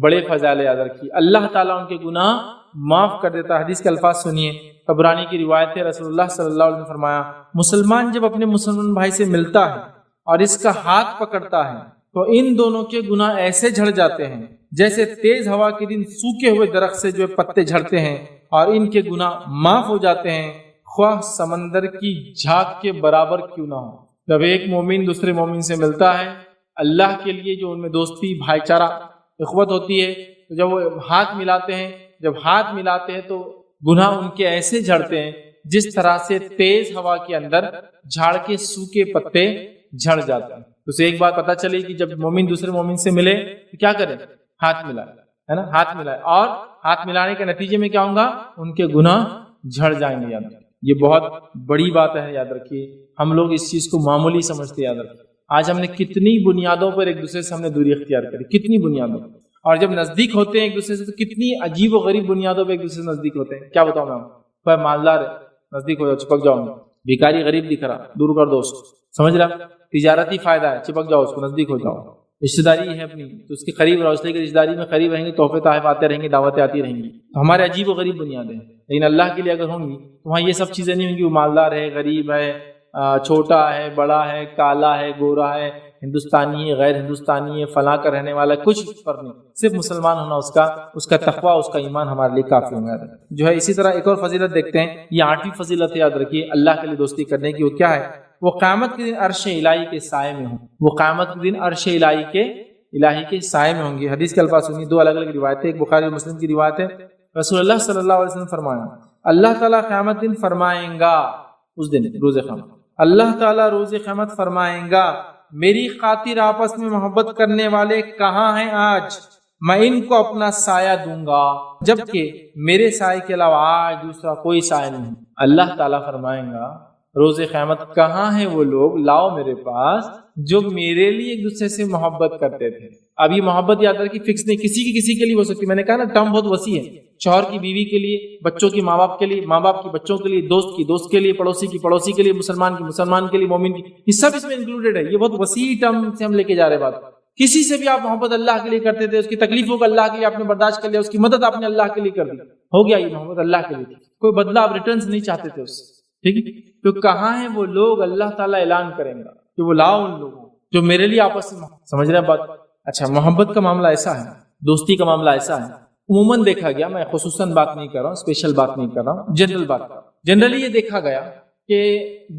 بڑے فضائل یاد رکھیے، اللہ تعالیٰ ان کے گناہ معاف کر دیتا ہے۔ حدیث کے الفاظ سنیے، طبرانی کی روایت ہے، رسول اللہ صلی اللہ علیہ وسلم نے فرمایا مسلمان جب اپنے مسلمان بھائی سے ملتا ہے اور اس کا ہاتھ پکڑتا ہے تو ان دونوں کے گناہ ایسے جھڑ جاتے ہیں جیسے تیز ہوا کے دن سوکھے ہوئے درخت سے جو پتے جھڑتے ہیں، اور ان کے گناہ معاف ہو جاتے ہیں خواہ سمندر کی جھاگ کے برابر کیوں نہ ہو۔ جب ایک مومن دوسرے مومن سے ملتا ہے اللہ کے لیے، جو ان میں دوستی بھائی چارہ اخوت ہوتی ہے، تو جب وہ ہاتھ ملاتے ہیں، جب ہاتھ ملاتے ہیں تو گناہ ان کے ایسے جھڑتے ہیں جس طرح سے تیز ہوا کے اندر جھاڑ کے سوکھے پتے جھڑ جاتے ہیں۔ تو اسے ایک بات پتہ چلی کہ جب مومن دوسرے مومن سے ملے تو کیا کرے؟ ہاتھ ملائے، ہے نا، ہاتھ ملائے، اور ہاتھ ملانے کے نتیجے میں کیا ہوگا؟ ان کے گناہ جھڑ جائیں گے۔ یاد رکھیے یہ بہت بڑی بات ہے، یاد رکھیے ہم لوگ اس چیز کو معمولی سمجھتے، یاد رکھیے آج ہم نے کتنی بنیادوں پر ایک دوسرے سے ہم نے دوری اختیار کری، کتنی بنیادوں، اور جب نزدیک ہوتے ہیں ایک دوسرے سے تو کتنی عجیب و غریب بنیادوں پہ ایک دوسرے سے نزدیک ہوتے ہیں۔ کیا بتاؤں میں کوئی مالدار ہے نزدیک ہو جاؤ چپک جاؤ، بھیکاری غریب دکھ رہا دور کر دو اس کو، سمجھ رہا، تجارتی فائدہ ہے چپک جاؤ اس کو، نزدیک ہو جاؤ، رشتہ داری ہے اپنی تو اس کے قریب رہو، اس لیے کہ رشتہ داری میں قریب رہیں گے تحفے تحائف آتے رہیں گے، دعوتیں آتی رہیں گی، تو ہمارے عجیب و غریب بنیادیں ہیں۔ لیکن اللہ کے لیے اگر ہوں گی تو وہاں یہ سب چیزیں نہیں ہوں گی، وہ مالدار ہے غریب ہے، چھوٹا ہے بڑا ہے، کالا ہے گورا ہے، ہندوستانی ہے غیر ہندوستانی ہے، فلاں کا رہنے والا، کچھ فرق نہیں، صرف مسلمان ہونا اس کا تقویٰ، اس کا ایمان ہمارے لیے کافی ہوگا جو ہے۔ اسی طرح ایک اور فضیلت دیکھتے ہیں، یہ 8ویں فضیلت یاد رکھیے اللہ کے لیے دوستی کرنے کی، وہ کیا ہے؟ وہ قیامت کے دن عرش الہی کے سائے میں ہوں، وہ قیامت کے دن عرش الہی کے سائے میں ہوں گے۔ حدیث کے الفاظ سنیے، دو الگ الگ روایتیں، ایک بخاری اور مسلم کی روایت ہے، رسول اللہ صلی اللہ علیہ وسلم فرمایا اللہ تعالیٰ قیامت دن فرمائیں گا، اس دن روز قیامت اللہ تعالیٰ روز قیامت فرمائیں گا میری خاطر آپس میں محبت کرنے والے کہاں ہیں آج، میں ان کو اپنا سایہ دوں گا، جبکہ میرے سائے کے علاوہ آج دوسرا کوئی سایہ نہیں۔ اللہ تعالیٰ فرمائیں گا روز قیامت کہاں ہیں وہ لوگ، لاؤ میرے پاس، جو میرے لیے ایک دوسرے سے محبت کرتے تھے۔ اب یہ محبت یاد رکھیے فکس نہیں، کسی کے لیے ہو سکتی، میں نے کہا نا ٹرم بہت وسیع ہے، شوہر کی بیوی کے لیے، بچوں کی ماں باپ کے لیے، ماں باپ کی بچوں کے لیے، دوست کی دوست کے لیے، پڑوسی کی پڑوسی کے لیے، مسلمان کی مسلمان کے لیے، مومن کی، یہ سب اس میں انکلوڈیڈ ہے۔ یہ بہت وسیع ٹرم سے ہم لے کے جا رہے بات۔ کسی سے بھی آپ محبت اللہ کے لیے کرتے تھے، اس کی تکلیفوں کو اللہ کے لیے آپ نے برداشت کر لیا، اس کی مدد آپ نے اللہ کے لیے کر دی، ہو گیا یہ محبت اللہ کے لیے، کوئی بدلہ آپ ریٹرنز نہیں چاہتے تھے اس سے، ٹھیک ہے؟ تو کہاں ہیں وہ لوگ، اللہ تعالیٰ اعلان کریں گا کہ وہ لاؤ ان لوگوں جو میرے لیے آپس میں، سمجھ رہے ہیں بات؟ اچھا، محبت کا معاملہ ایسا ہے، دوستی کا معاملہ ایسا ہے، عموماً دیکھا گیا، میں خصوصاً بات نہیں کر رہا ہوں، اسپیشل بات نہیں کر رہا ہوں، جنرل بات کر رہا ہوں۔ جنرلی یہ دیکھا گیا کہ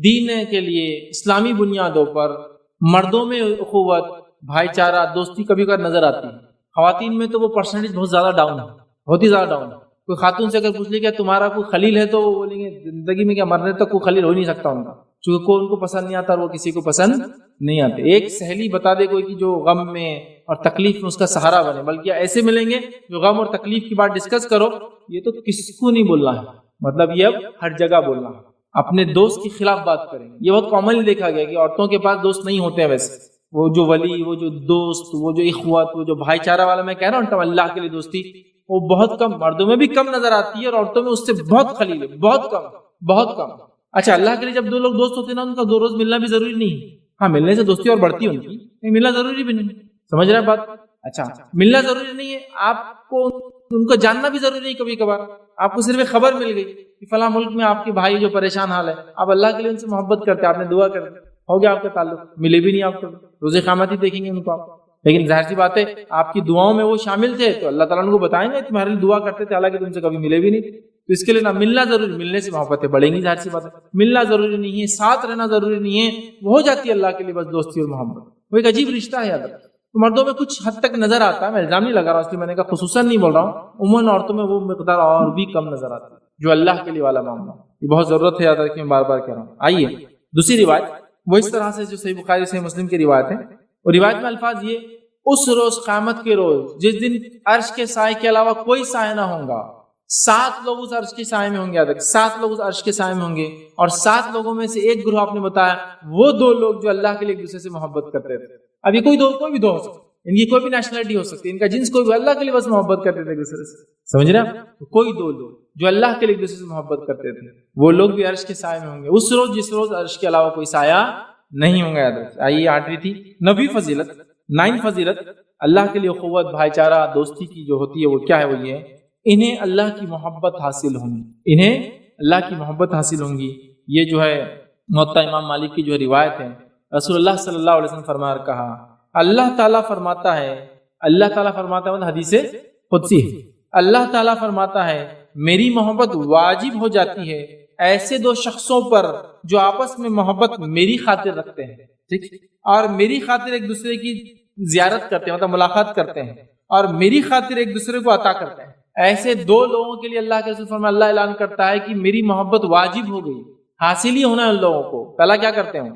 دین کے لیے اسلامی بنیادوں پر مردوں میں اخوت، بھائی چارہ، دوستی کبھی کبھار نظر آتی ہے، خواتین میں تو وہ پرسنٹیج بہت زیادہ ڈاؤن ہے، بہت ہی زیادہ ڈاؤن ہے۔ کوئی خاتون سے اگر پوچھ لے کہ تمہارا کوئی خلیل ہے تو وہ بولیں گے زندگی میں کیا، مرنے تک کوئی خلیل ہو نہیں سکتا ان کا، چونکہ کوئی ان کو پسند نہیں آتا اور وہ کسی کو پسند نہیں آتے۔ ایک سہیلی بتا دے کوئی کہ جو غم میں اور تکلیف میں اس کا سہارا بنے، بلکہ ایسے ملیں گے جو غم اور تکلیف کی بات ڈسکس کرو، یہ تو کسی کو نہیں بولنا ہے، مطلب یہ اب ہر جگہ بولنا ہے، اپنے دوست کے خلاف بات کریں۔ یہ بہت کامنلی دیکھا گیا کہ عورتوں کے پاس دوست نہیں ہوتے ہیں، ویسے وہ جو ولی، وہ جو دوست، وہ جو اخوت، وہ جو بھائی چارہ والا میں کہہ رہا ہوں اللہ کے لیے دوستی، وہ بہت کم، مردوں میں بھی کم نظر آتی ہے اور عورتوں میں اس سے بہت خلیل ہے، بہت کم، بہت کم۔ اچھا، اللہ کے لیے جب دو لوگ دوست ہوتے ہیں نا، ان کا 2 روز ملنا بھی ضروری نہیں ہے، ہاں ملنے سے دوستی اور بڑھتی ہے ان کی، ملنا ضروری بھی نہیں، سمجھ رہے ہیں بات؟ اچھا، ملنا ضروری نہیں ہے، آپ کو ان کو جاننا بھی ضروری نہیں، کبھی کبھار آپ کو صرف ایک خبر مل گئی کہ فلاں ملک میں آپ کے بھائی جو پریشان حال ہے، آپ اللہ کے لیے ان سے محبت کرتے، آپ نے دعا کر دی، ہو گیا آپ کا تعلق، ملے بھی نہیں آپ کو، روز قیامت ہی دیکھیں گے ان کو آپ، لیکن ظاہر سی بات ہے آپ کی دعاؤں میں وہ شامل تھے تو اللہ تعالیٰ ان کو بتائیں گے تمہارے لیے دعا کرتے تھے، حالانکہ تم سے کبھی ملے بھی نہیں، تو اس کے لیے نہ ملنا ضروری، ملنے سے محبتیں بڑھیں گی، ظاہر سی بات ہے، ملنا ضروری نہیں ہے، ساتھ رہنا ضروری نہیں ہے، وہ ہو جاتی ہے اللہ کے لیے بس دوستی اور محبت، وہ ایک عجیب رشتہ ہے یاد رکھیں۔ تو مردوں میں کچھ حد تک نظر آتا ہے، میں الزام نہیں لگا رہا، اس لیے میں نے کہا خصوصاً نہیں بول رہا ہوں، عموماً عورتوں میں وہ مقدار اور بھی کم نظر آتی ہے جو اللہ کے لیے والا معاملہ، یہ بہت ضرورت ہے یاد رکھیں، بار بار کہہ رہا ہوں۔ آئیے دوسری روایت، وہ اس طرح سے جو صحیح بخاری صحیح مسلم کی روایت ہے، اور روایت میں الفاظ یہ، اس روز قیامت کے روز جس دن عرش کے سائے کے علاوہ کوئی سایہ نہ ہوگا، 7 لوگ اس عرش کے سائے میں ہوں گے، 7 لوگ اس عرش کے سائے میں ہوں گے، اور 7 لوگوں میں سے ایک گروہ آپ نے بتایا وہ 2 لوگ جو اللہ کے لیے ایک دوسرے سے محبت کرتے تھے۔ اب یہ کوئی بھی دو ہو سکتے، ان کی کوئی بھی نیشنلٹی ہو سکتی ہے، ان کا جنس کوئی بھی، اللہ کے لیے بس محبت کرتے تھے ایک دوسرے سے، سمجھ رہے ہیں؟ کوئی 2 لوگ جو اللہ کے لیے ایک دوسرے سے محبت کرتے تھے، وہ لوگ بھی عرش کے سائے میں ہوں گے اس روز جس روز عرش کے علاوہ کوئی سایہ نہیں ہوں گا، یاد رکھیں۔ آئیے 8ویں تھی 9ویں فضیلت، 9 فضیلت اللہ کے لیے اخوت، بھائی چارہ، دوستی کی جو ہوتی ہے وہ کیا ہے؟ وہ یہ ہے انہیں اللہ کی محبت حاصل ہوں گی، انہیں اللہ کی محبت حاصل ہوں گی۔ یہ جو ہے موطا امام مالک کی جو روایت ہے، رسول اللہ صلی اللہ علیہ وسلم فرمایا کہا، اللہ تعالیٰ فرماتا ہے، اللہ تعالیٰ فرماتا ہے، حدیث قدسی ہے، اللہ تعالیٰ فرماتا ہے میری محبت واجب ہو جاتی ہے ایسے 2 شخصوں پر جو آپس میں محبت میری خاطر رکھتے ہیں، ٹھیک، اور میری خاطر ایک دوسرے کی زیارت کرتے ہیں، مطلب ملاقات کرتے ہیں، اور میری خاطر ایک دوسرے کو عطا کرتے ہیں۔ ایسے 2 لوگوں کے لیے اللہ کے رسول فرمایا، اللہ اعلان کرتا ہے کہ میری محبت واجب ہو گئی، حاصل ہی ہونا ہے ان لوگوں کو۔ پہلا کیا کرتے ہیں؟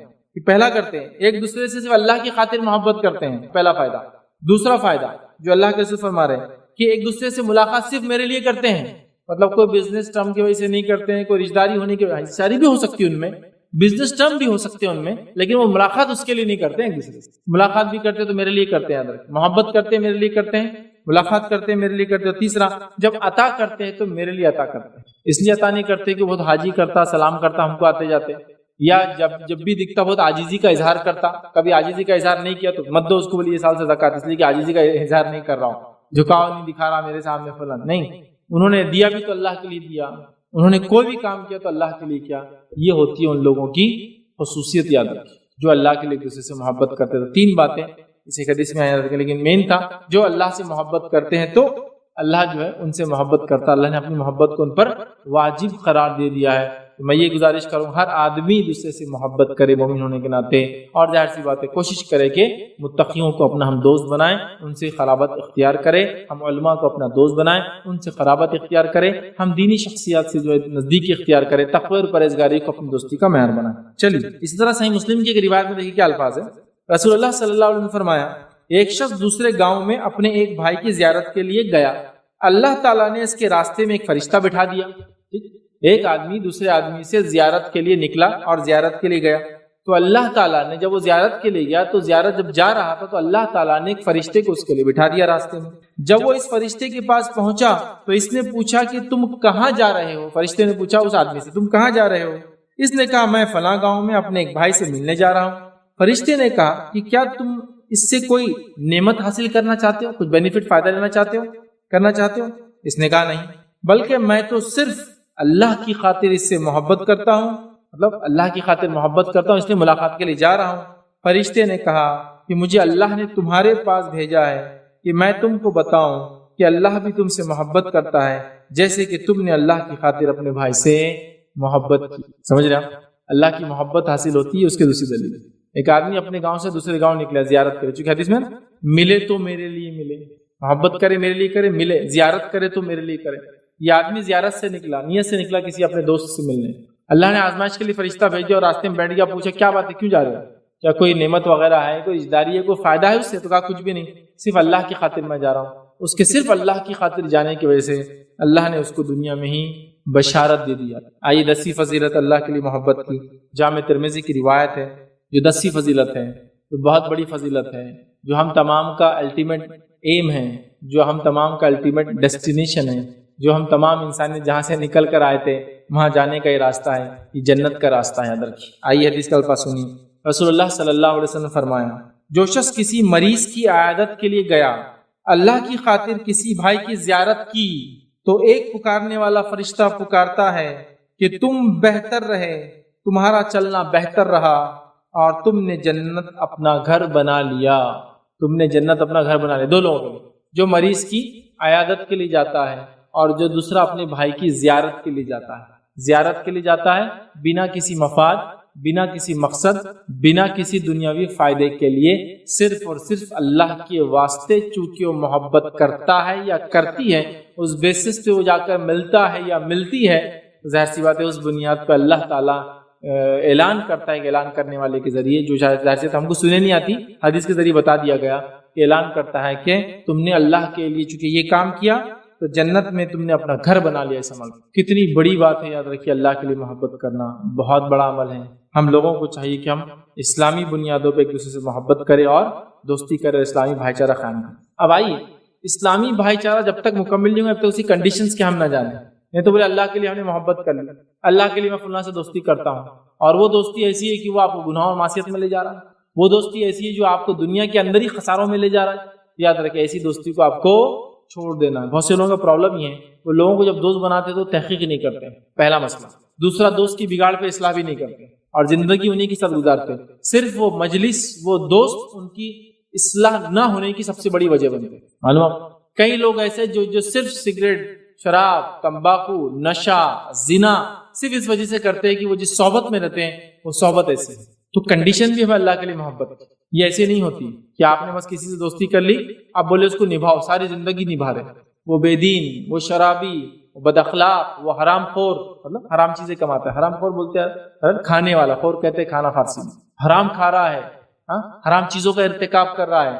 پہلا کرتے ہیں ایک دوسرے سے صرف اللہ کی خاطر محبت کرتے ہیں، پہلا فائدہ۔ دوسرا فائدہ جو اللہ کے رسول فرما رہے ہیں کہ ایک دوسرے سے ملاقات صرف میرے لیے کرتے ہیں، مطلب کوئی بزنس ٹرم کی وجہ سے نہیں کرتے ہیں، کوئی رشتہ داری ہونے کی وجہ سے، ساری بھی ہو سکتی ہے ان میں، بزنس ٹرم بھی ہو سکتے ہیں ان میں، لیکن وہ ملاقات اس کے لیے نہیں کرتے ہیں، ایک دوسرے سے ملاقات بھی کرتے تو میرے لیے کرتے ہیں، محبت کرتے ہیں میرے لیے کرتے ہیں، ملاقات کرتے ہیں میرے لیے کرتے ہیں۔ تیسرا، جب عطا کرتے ہیں تو میرے لیے عطا کرتے ہیں، اس لیے عطا نہیں کرتے کہ بہت حاجی کرتا، سلام کرتا، ہم کو آتے جاتے، یا جب بھی دکھتا بہت عاجزی کا اظہار کرتا، کبھی عاجزی کا اظہار نہیں کیا تو مت دو اس کو، بولیے یہ سال سے زکات، اس لیے کہ عاجزی کا اظہار نہیں کر رہا ہوں، جھکاؤ نہیں دکھا رہا میرے سامنے فلان، نہیں، انہوں نے دیا بھی تو اللہ کے لیے دیا، انہوں نے کوئی بھی کام کیا تو اللہ کے لیے کیا۔ یہ ہوتی ہے ان لوگوں کی خصوصیت، یاد رکھیں، جو اللہ کے لیے دوسرے سے محبت کرتے تھے۔ 3 باتیں اس ایک حدیث میں یاد رکھیں، لیکن مین تھا جو اللہ سے محبت کرتے ہیں تو اللہ جو ہے ان سے محبت کرتا، اللہ نے اپنی محبت کو ان پر واجب قرار دے دیا ہے۔ میں یہ گزارش کروں ہر آدمی دوسرے سے محبت کرے مومن ہونے کے ناطے، اور ظاہر سی بات ہے کوشش کرے کہ متقیوں کو اپنا ہم دوست بنائیں، ان سے قرابت اختیار کرے، ہم علماء کو اپنا دوست بنائیں، ان سے قرابت اختیار کرے، ہم دینی شخصیات سے جو ہے نزدیکی اختیار کرے، تقوی اور پرہیزگاری کو اپنی دوستی کا معیار بنائیں۔ چلیے اسی طرح صحیح مسلم کی ایک روایت میں دیکھیے کیا الفاظ ہے۔ رسول اللہ صلی اللہ علیہ وسلم نے فرمایا، ایک شخص دوسرے گاؤں میں اپنے ایک بھائی کی زیارت کے لیے گیا، اللہ تعالیٰ نے اس کے راستے میں ایک فرشتہ بٹھا دیا۔ ایک آدمی دوسرے آدمی سے زیارت کے لیے نکلا اور زیارت کے لیے گیا، تو اللہ تعالیٰ نے جب وہ زیارت کے لیے گیا تو زیارت جب جا رہا تھا تو اللہ تعالیٰ نے ایک فرشتے کو اس کے لیے بٹھا دیا راستے میں۔ جب وہ اس فرشتے کے پاس پہنچا تو اس نے پوچھا کہ تم کہاں جا رہے ہو؟ فرشتے نے پوچھا اس آدمی سے، تم کہاں جا رہے ہو؟ اس نے کہا میں فلاں گاؤں میں اپنے ایک بھائی سے ملنے جا رہا ہوں۔ فرشتے نے کہا کہ کیا تم اس سے کوئی نعمت حاصل کرنا چاہتے ہو، کچھ بینیفٹ فائدہ لینا چاہتے ہو، کرنا چاہتے ہو؟ اس نے کہا نہیں، بلکہ میں تو صرف اللہ کی خاطر اس سے محبت کرتا ہوں، مطلب اللہ کی خاطر محبت کرتا ہوں، اس لیے ملاقات کے لیے جا رہا ہوں۔ فرشتے نے کہا کہ مجھے اللہ نے تمہارے پاس بھیجا ہے کہ میں تم کو بتاؤں کہ اللہ بھی تم سے محبت کرتا ہے جیسے کہ تم نے اللہ کی خاطر اپنے بھائی سے محبت کی۔ سمجھ رہے ہیں؟ اللہ کی محبت حاصل ہوتی ہے اس کے دوسری دلیل، ایک آدمی اپنے گاؤں سے دوسرے گاؤں نکلا زیارت کرے، چونکہ حدیث میں ملے تو میرے لیے ملے، محبت کرے میرے لیے کرے، ملے زیارت کرے تو میرے لیے کرے۔ یہ آدمی زیارت سے نکلا، نیت سے نکلا کسی اپنے دوست سے ملنے، اللہ نے آزمائش کے لیے فرشتہ بھیجا اور راستے میں بیٹھ گیا، پوچھا کیا بات ہے، کیوں جا رہے ہو؟ کیا کوئی نعمت وغیرہ ہے، کوئی رشتےداری ہے، کوئی فائدہ ہے اس سے؟ تو کہا کچھ بھی نہیں، صرف اللہ کی خاطر میں جا رہا ہوں۔ اس کے صرف اللہ کی خاطر جانے کی وجہ سے اللہ نے اس کو دنیا میں ہی بشارت دے دیا۔ آئیے 10ویں فضیلت اللہ کے لیے محبت کی، جامع ترمذی کی روایت ہے، جو 10ویں فضیلت ہے، جو بہت بڑی فضیلت ہے، جو ہم تمام کا الٹیمیٹ ایم ہے، جو ہم تمام کا الٹیمیٹ ڈیسٹینیشن ہے، جو ہم تمام انسان جہاں سے نکل کر آئے تھے وہاں جانے کا یہ راستہ ہے، یہ جنت کا راستہ ہے۔ یاد رکھیے۔ آئیے حدیث کا الفاظ سنیے۔ رسول اللہ صلی اللہ علیہ وسلم نے فرمایا، جو شخص کسی مریض کی عیادت کے لیے گیا، اللہ کی خاطر کسی بھائی کی زیارت کی، تو ایک پکارنے والا فرشتہ پکارتا ہے کہ تم بہتر رہے، تمہارا چلنا بہتر رہا اور تم نے جنت اپنا گھر بنا لیا، تم نے جنت اپنا گھر بنا لیا۔ دو لوگوں کے لیے، جو مریض کی عیادت کے لیے جاتا ہے اور جو دوسرا اپنے بھائی کی زیارت کے لیے جاتا ہے۔ زیارت کے لیے جاتا ہے بنا کسی مفاد، بنا کسی مقصد، بنا کسی دنیاوی فائدے کے لیے، صرف اور صرف اللہ کے واسطے، چونکہ وہ محبت کرتا ہے یا کرتی ہے، اس بیسس پہ وہ جا کر ملتا ہے یا ملتی ہے، ظاہر سی بات ہے اس بنیاد پہ اللہ تعالیٰ اعلان کرتا ہے کہ اعلان کرنے والے کے ذریعے، جو شاید ظاہر سی ہم کو سنے نہیں آتی، حدیث کے ذریعے بتا دیا گیا، اعلان کرتا ہے کہ تم نے اللہ کے لیے چونکہ یہ کام کیا تو جنت میں تم نے اپنا گھر بنا لیا۔ اس عمل کتنی بڑی بات ہے، یاد رکھیے اللہ کے لیے محبت کرنا بہت بڑا عمل ہے۔ ہم لوگوں کو چاہیے کہ ہم اسلامی بنیادوں پہ ایک دوسرے سے محبت کریں اور دوستی کریں، اسلامی بھائی چارہ قائم کریں۔ اب آئیے، اسلامی بھائی چارہ جب تک مکمل نہیں ہوگا اب تک اسی کنڈیشنز کے ہم نہ جانیں، نہیں تو بولے اللہ کے لیے ہم نے محبت کر لی، اللہ کے لیے میں فلاں سے دوستی کرتا ہوں، اور وہ دوستی ایسی ہے کہ وہ آپ کو گناہ اور معصیت میں لے جا رہا ہے، وہ دوستی ایسی ہے جو آپ کو دنیا کے اندر ہی خساروں میں لے جا رہا ہے۔ یاد رکھیں ایسی دوستی کو آپ کو چھوڑ دینا ہے۔ بہت سے لوگوں کا پرابلم یہ ہے، وہ لوگوں کو جب دوست بناتے تو تحقیق نہیں کرتے، پہلا مسئلہ۔ دوسرا، دوست کی بگاڑ پہ اصلاح بھی نہیں کرتے اور زندگی انہیں کے ساتھ گزارتے، صرف وہ مجلس، وہ دوست ان کی اصلاح نہ ہونے کی سب سے بڑی وجہ بنتے۔ معلوم، کئی لوگ ایسے جو صرف سگریٹ، شراب، تمباکو، نشہ، زنا صرف اس وجہ سے کرتے ہیں کہ وہ جس صحبت میں رہتے ہیں وہ صحبت ایسی ہے۔ تو کنڈیشن بھی ہے اللہ کے لیے محبت، یہ ایسے نہیں ہوتی کہ آپ نے بس کسی سے دوستی کر لی، آپ بولے اس کو نبھاؤ، ساری زندگی نبھا رہے، وہ بے دین، وہ شرابی، وہ بد اخلاق، وہ حرام خور، مطلب حرام چیزیں کماتا ہے، حرام خور بولتے ہیں کھانے والا، خور کہتے ہیں کھانا فارسی میں، حرام کھا رہا ہے، حرام چیزوں کا ارتکاب کر رہا ہے،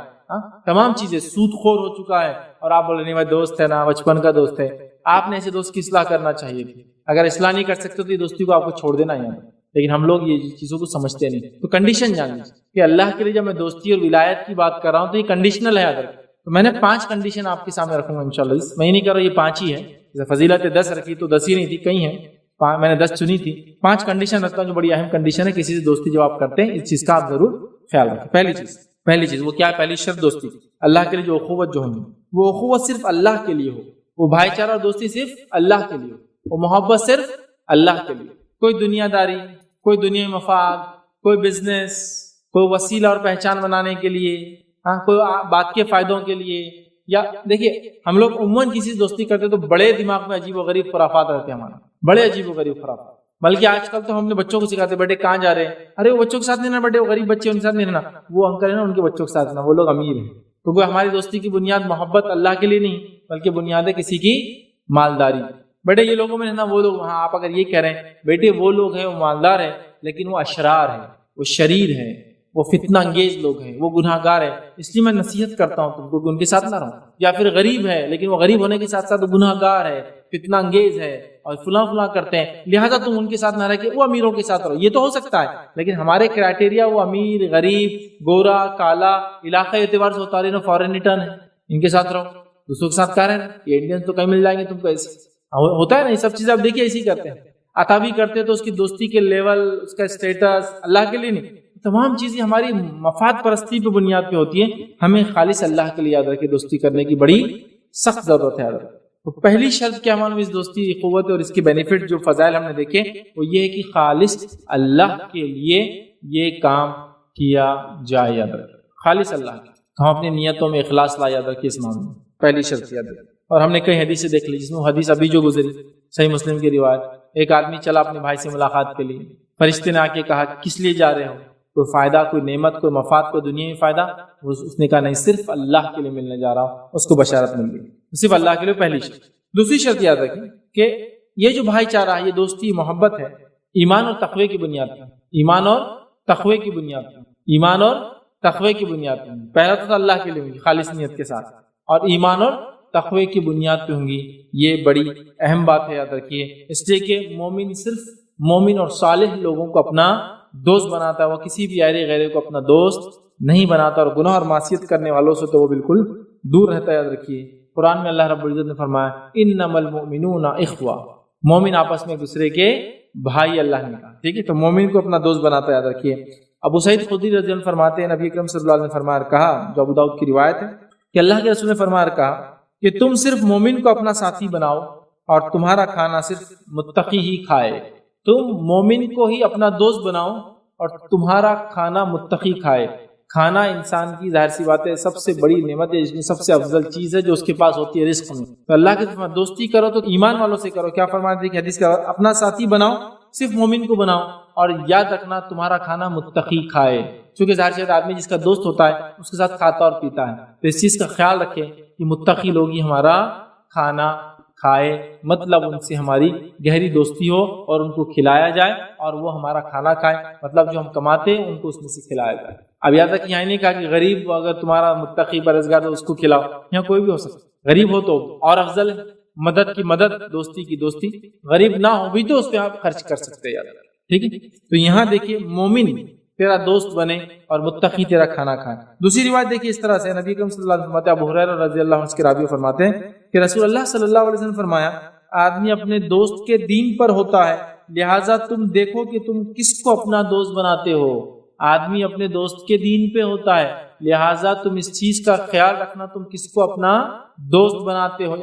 تمام چیزیں، سود خور ہو چکا ہے، اور آپ بولے نہیں بھائی دوست ہے نا، بچپن کا دوست ہے۔ آپ نے ایسے دوست کی اصلاح کرنا چاہیے تھی، اگر اصلاح نہیں کر سکتے تو یہ دوستی کو آپ کو چھوڑ دینا ہے، لیکن ہم لوگ یہ چیزوں کو سمجھتے نہیں۔ تو کنڈیشن جان لیجیے کہ اللہ کے لیے جب میں دوستی اور ولایت کی بات کر رہا ہوں تو یہ کنڈیشنل ہے۔ اگر تو میں نے 5 کنڈیشن آپ کے سامنے رکھوں گا انشاءاللہ، میں نہیں کر رہا، یہ 5 ہی ہے، جیسے فضیلت 10 رکھی تو 10 ہی نہیں تھی، کئی ہیں، میں نے 10 چنی تھی، 5 کنڈیشن رکھتا ہوں جو بڑی اہم کنڈیشن ہے کسی سے دوستی جب آپ کرتے ہیں، اس چیز کا آپ ضرور خیال رکھیں۔ پہلی چیز وہ کیا ہے؟ پہلی شرط دوستی، اللہ کے لیے جو اخوت جو ہونی، وہ اخوت صرف اللہ کے لیے ہو، وہ بھائی چارہ اور دوستی صرف اللہ کے لیے ہو، وہ محبت صرف اللہ کے لیے، کوئی دنیا داری، کوئی دنیا مفاد، کوئی بزنس، کوئی وسیلہ اور پہچان بنانے کے لیے، کوئی بات کے فائدوں کے لیے، یا دیکھیے ہم لوگ عموماً کسی سے دوستی کرتے تو بڑے دماغ میں عجیب و غریب خرافات رہتے ہیں، ہمارے بڑے عجیب و غریب خرافات، بلکہ آج کل تو ہم نے بچوں کو سکھاتے بیٹے کہاں جا رہے ہیں، ارے وہ بچوں کے ساتھ نہیں رہنا بیٹے، وہ غریب بچے ان کے ساتھ نہیں رہنا، وہ انکل ہے نا ان کے بچوں کے ساتھ رہنا، وہ لوگ امیر ہیں. کیونکہ ہماری دوستی کی بنیاد محبت اللہ کے لیے نہیں بلکہ بنیاد ہے کسی کی مالداری. بیٹے یہ لوگوں میں رہنا، وہ لوگ، ہاں آپ اگر یہ کہہ رہے ہیں بیٹے وہ لوگ ہیں وہ مالدار ہیں لیکن وہ اشرار ہیں، وہ شریر ہیں، وہ فتنہ انگیز لوگ ہیں، وہ گناہ گار ہیں، اس لیے میں نصیحت کرتا ہوں تم کو کہ ان کے ساتھ نہ رہو. یا پھر غریب ہے لیکن وہ غریب ہونے کے ساتھ ساتھ گناہ گار ہے، فتنہ انگیز ہے اور فلاں کرتے ہیں، لہٰذا تم ان کے ساتھ نہ رہ کے وہ امیروں کے ساتھ رہو. یہ تو ہو سکتا ہے لیکن ہمارے کرائٹیریا وہ امیر، غریب، گورا، کالا، علاقہ اعتبار سے اتارین و فارن ریٹرن ہے، ان کے ساتھ رہو. دوسروں کے ساتھ کہہ رہے ہیں یہ انڈین تو کہیں مل جائیں گے تم کو، ایسے ہوتا ہے نا. یہ سب چیزیں آپ دیکھیے ایسے ہی کرتے ہیں. عطا بھی کرتے تو اس کی دوستی کے لیول، اس کا اسٹیٹس اللہ کے لیے نہیں، تمام چیزیں ہماری مفاد پرستی پہ بنیاد پہ ہوتی ہیں. ہمیں خالص اللہ کے لیے یاد رکھے دوستی کرنے کی بڑی سخت ضرورت ہے. تو پہلی شرط کیا معلوم اس دوستی کی قوت اور اس کے بینیفٹ جو فضائل ہم نے دیکھے وہ یہ ہے کہ خالص اللہ کے لیے یہ کام کیا جائے. یاد رکھے خالص اللہ کے، ہم اپنی نیتوں میں اخلاص لا. یاد رکھیے اس معاملے میں پہلی شرط یاد رکھے. اور ہم نے کئی حدیثیں دیکھ لی جس میں حدیث ابھی جو گزری صحیح مسلم کی روایت، ایک آدمی چلا اپنے بھائی سے ملاقات کے لیے، فرشتے نے آ کے کہا کس لیے جا رہے ہو، کوئی فائدہ، کوئی نعمت، کوئی مفاد، کوئی دنیا میں فائدہ؟ اس نے کہا نہیں، صرف اللہ کے لیے ملنے جا رہا ہوں. اس کو بشارت مل گئی، صرف اللہ کے لیے. پہلی شرط. دوسری شرط یاد رکھیں کہ یہ جو بھائی چارہ ہے، یہ دوستی، محبت ہے، ایمان اور تقوی کی بنیاد پر. ایمان اور تقوی کی بنیاد پر. ایمان اور تقوی کی بنیاد پر. پہلا تو اللہ کے لیے ہوگی خالص نیت کے ساتھ، اور ایمان اور تقوی کی بنیاد پہ ہوں گی. یہ بڑی اہم بات ہے، یاد رکھیے. اس لیے کہ مومن صرف مومن اور صالح لوگوں کو اپنا دوست بناتا ہے، وہ کسی بھی ایرے غیرے کو اپنا دوست نہیں بناتا، اور گناہ اور معصیت کرنے والوں سے تو وہ بالکل دور رہتا ہے. یاد رکھیے قرآن میں اللہ رب العزت نے فرمایا انما المؤمنون اخوہ، مومن آپس میں ایک دوسرے کے بھائی اللہ نے کہا. ٹھیک ہے، تو مومن کو اپنا دوست بناتا ہے. یاد رکھیے ابو سعید خدری رضی اللہ عنہ فرماتے ہیں نبی اکرم صلی اللہ علیہ وسلم نے فرمایا کہا، جو ابو داؤد کی روایت ہے، کہ اللہ کے رسول نے فرمایا کہا کہ تم صرف مومن کو اپنا ساتھی بناؤ اور تمہارا کھانا صرف متقی ہی کھائے. تم مومن کو ہی اپنا دوست بناؤ اور تمہارا کھانا متقی کھائے. کھانا انسان کی ظاہر سی بات ہے سب سے بڑی نعمت ہے، جس میں سب سے افضل چیز ہے جو اس کے پاس ہوتی ہے رزق میں. تو اللہ کے دوستی کرو تو ایمان والوں سے کرو. کیا فرمایا تھے کہ حدیث کا اپنا ساتھی بناؤ، صرف مومن کو بناؤ، اور یاد رکھنا تمہارا کھانا متقی کھائے. چونکہ ظاہر سی آدمی جس کا دوست ہوتا ہے اس کے ساتھ کھاتا اور پیتا ہے، تو اس چیز کا خیال رکھے کہ متقی لوگ ہی ہمارا کھانا کھائے، مطلب ان سے ہماری گہری دوستی ہو اور ان کو کھلایا جائے، اور وہ ہمارا کھانا کھائے، مطلب جو ہم کماتے ہیں ان کو اس میں سے کھلایا جائے. اب یاد رکھیں یہاں نہیں کہا کہ غریب اگر تمہارا متقی پرہیزگار تو اس کو کھلاؤ، یہاں کوئی بھی ہو سکتا. غریب ہو تو اور افضل ہے، مدد کی مدد، دوستی کی دوستی. غریب نہ ہو بھی تو اس پہ آپ خرچ کر سکتے ہیں. ٹھیک ہے، تو یہاں دیکھیے مومن تیرا دوست بنے اور متقی تیرا کھانا کھائے. دوسری روایت دیکھیے اس طرح سے نبی اکرم صلی اللہ علیہ وسلم فرماتے ہیں، ابو ہریرہ رضی اللہ عنہ کے راوی فرماتے ہیں کہ رسول اللہ صلی اللہ علیہ وسلم فرمایا آدمی اپنے دوست کے دین پر ہوتا ہے، لہٰذا تم دیکھو کہ تم کس کو اپنا دوست بناتے ہو. آدمی اپنے دوست کے دین پہ ہوتا ہے، لہٰذا تم اس چیز کا خیال رکھنا تم کس کو اپنا دوست بناتے ہو.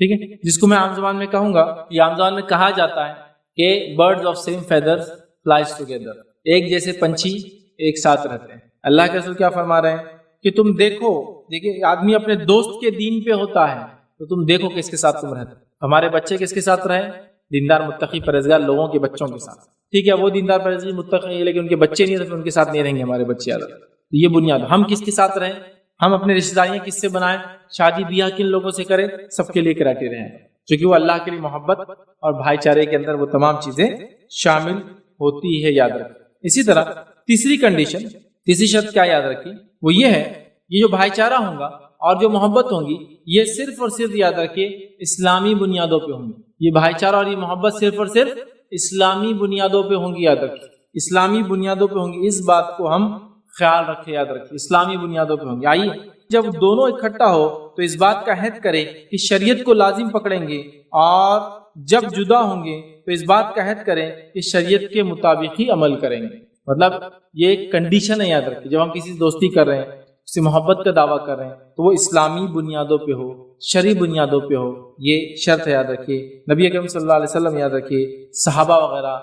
ٹھیک ہے، جس کو میں عام زبان میں کہوں گا، یہ عام زبان میں کہا جاتا ہے کہ birds of same feather flies together, ایک جیسے پنچھی ایک ساتھ رہتے ہیں. اللہ کے رسول کیا فرما رہے ہیں کہ تم دیکھو، دیکھیے آدمی اپنے دوست کے دین پہ ہوتا ہے تو تم دیکھو کس کے ساتھ تم رہتے. ہمارے بچے کس کے ساتھ رہیں؟ دیندار متقی پرہیزگار لوگوں کے بچوں کے ساتھ. ٹھیک ہے، وہ دیندار پرہیزگار متقی لیکن ان کے بچے نہیں رہتے، ان کے ساتھ نہیں رہیں گے ہمارے بچے. تو یہ بنیاد. ہم کس کے ساتھ رہیں، ہم اپنے رشتہ داریاں کس سے بنائیں، شادی بیاہ کن لوگوں سے کریں، سب کے لیے کرائٹیریا ہیں، چونکہ وہ اللہ کے لیے محبت اور بھائی چارے کے اندر وہ تمام چیزیں شامل ہوتی ہے. یاد رکھیں. اسی طرح تیسری کنڈیشن، تیسری شرط کیا یاد رکھی، وہ یہ ہے یہ جو بھائی چارہ ہوں گا اور جو محبت ہوں گی یہ صرف اور صرف یاد رکھیے اسلامی بنیادوں پہ ہوں گی. یہ بھائی چارہ اور یہ محبت صرف اور صرف اسلامی بنیادوں پہ ہوں گی. یاد رکھیے اسلامی بنیادوں پہ ہوں گی، اس بات کو ہم خیال رکھے. یاد رکھیے اسلامی بنیادوں پہ ہوں گی. آئیے جب دونوں اکٹھا ہو تو اس بات کا عہد کریں کہ شریعت کو لازم پکڑیں گے، اور جب جدا ہوں گے تو اس بات کا عہد کریں کہ شریعت کے مطابق ہی عمل کریں گے. مطلب یہ ایک کنڈیشن ہے. یاد رکھیے جب ہم کسی سے دوستی کر رہے ہیں، اس سے محبت کا دعویٰ کر رہے ہیں تو وہ اسلامی بنیادوں پہ ہو، شرعی بنیادوں پہ ہو. یہ شرط ہے. یاد رکھیے نبی اکرم صلی اللہ علیہ وسلم، یاد رکھیے صحابہ وغیرہ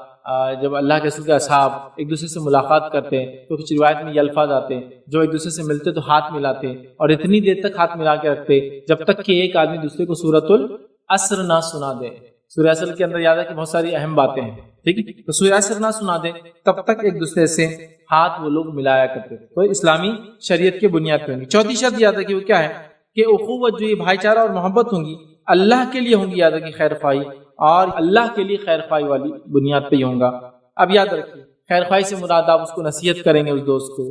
جب اللہ کے رسول کے اصحاب ایک دوسرے سے ملاقات کرتے ہیں تو کچھ روایت میں یہ الفاظ آتے ہیں، جو ایک دوسرے سے ملتے تو ہاتھ ملاتے اور اتنی دیر تک ہاتھ ملا کے رکھتے جب تک کہ ایک آدمی دوسرے کو سورۃ العصر نہ سنا دے. سورہ عصر کے اندر یاد ہے کہ بہت ساری اہم باتیں ہیں، ٹھیک ہے، تو سورہ عصر نہ سنا دیں تب تک ایک دوسرے سے ہاتھ وہ لوگ ملایا کرتے تھے، تو اسلامی شریعت کے بنیاد پہ ہوں گی۔ چوتھی شرط یاد ہے کہ وہ کیا ہے کہ اخوت، جو یہ بھائی چارہ اور محبت ہوں گی، اللہ کے لیے ہوں گی، یاد ہے کہ خیر خواہی، اور اللہ کے لیے خیر خواہی والی بنیاد پہ ہی ہوں گا۔ اب یاد رکھیے خیر خواہی سے مراد آپ اس کو نصیحت کریں گے، اس دوست کو،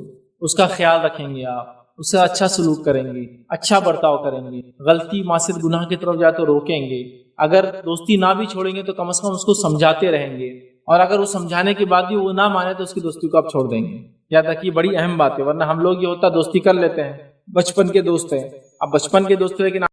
اس کا خیال رکھیں گے، آپ اس سے اچھا سلوک کریں گے، اچھا برتاؤ کریں گے، غلطی معصیت گناہ کی طرف جائے تو روکیں گے، اگر دوستی نہ بھی چھوڑیں گے تو کم از کم اس کو سمجھاتے رہیں گے، اور اگر وہ سمجھانے کے بعد بھی وہ نہ مانے تو اس کی دوستی کو آپ چھوڑ دیں گے۔ یاد رکھیے بڑی اہم بات ہے، ورنہ ہم لوگ یہ ہوتا دوستی کر لیتے ہیں، بچپن کے دوست ہیں، اب بچپن کے دوست ہیں لیکن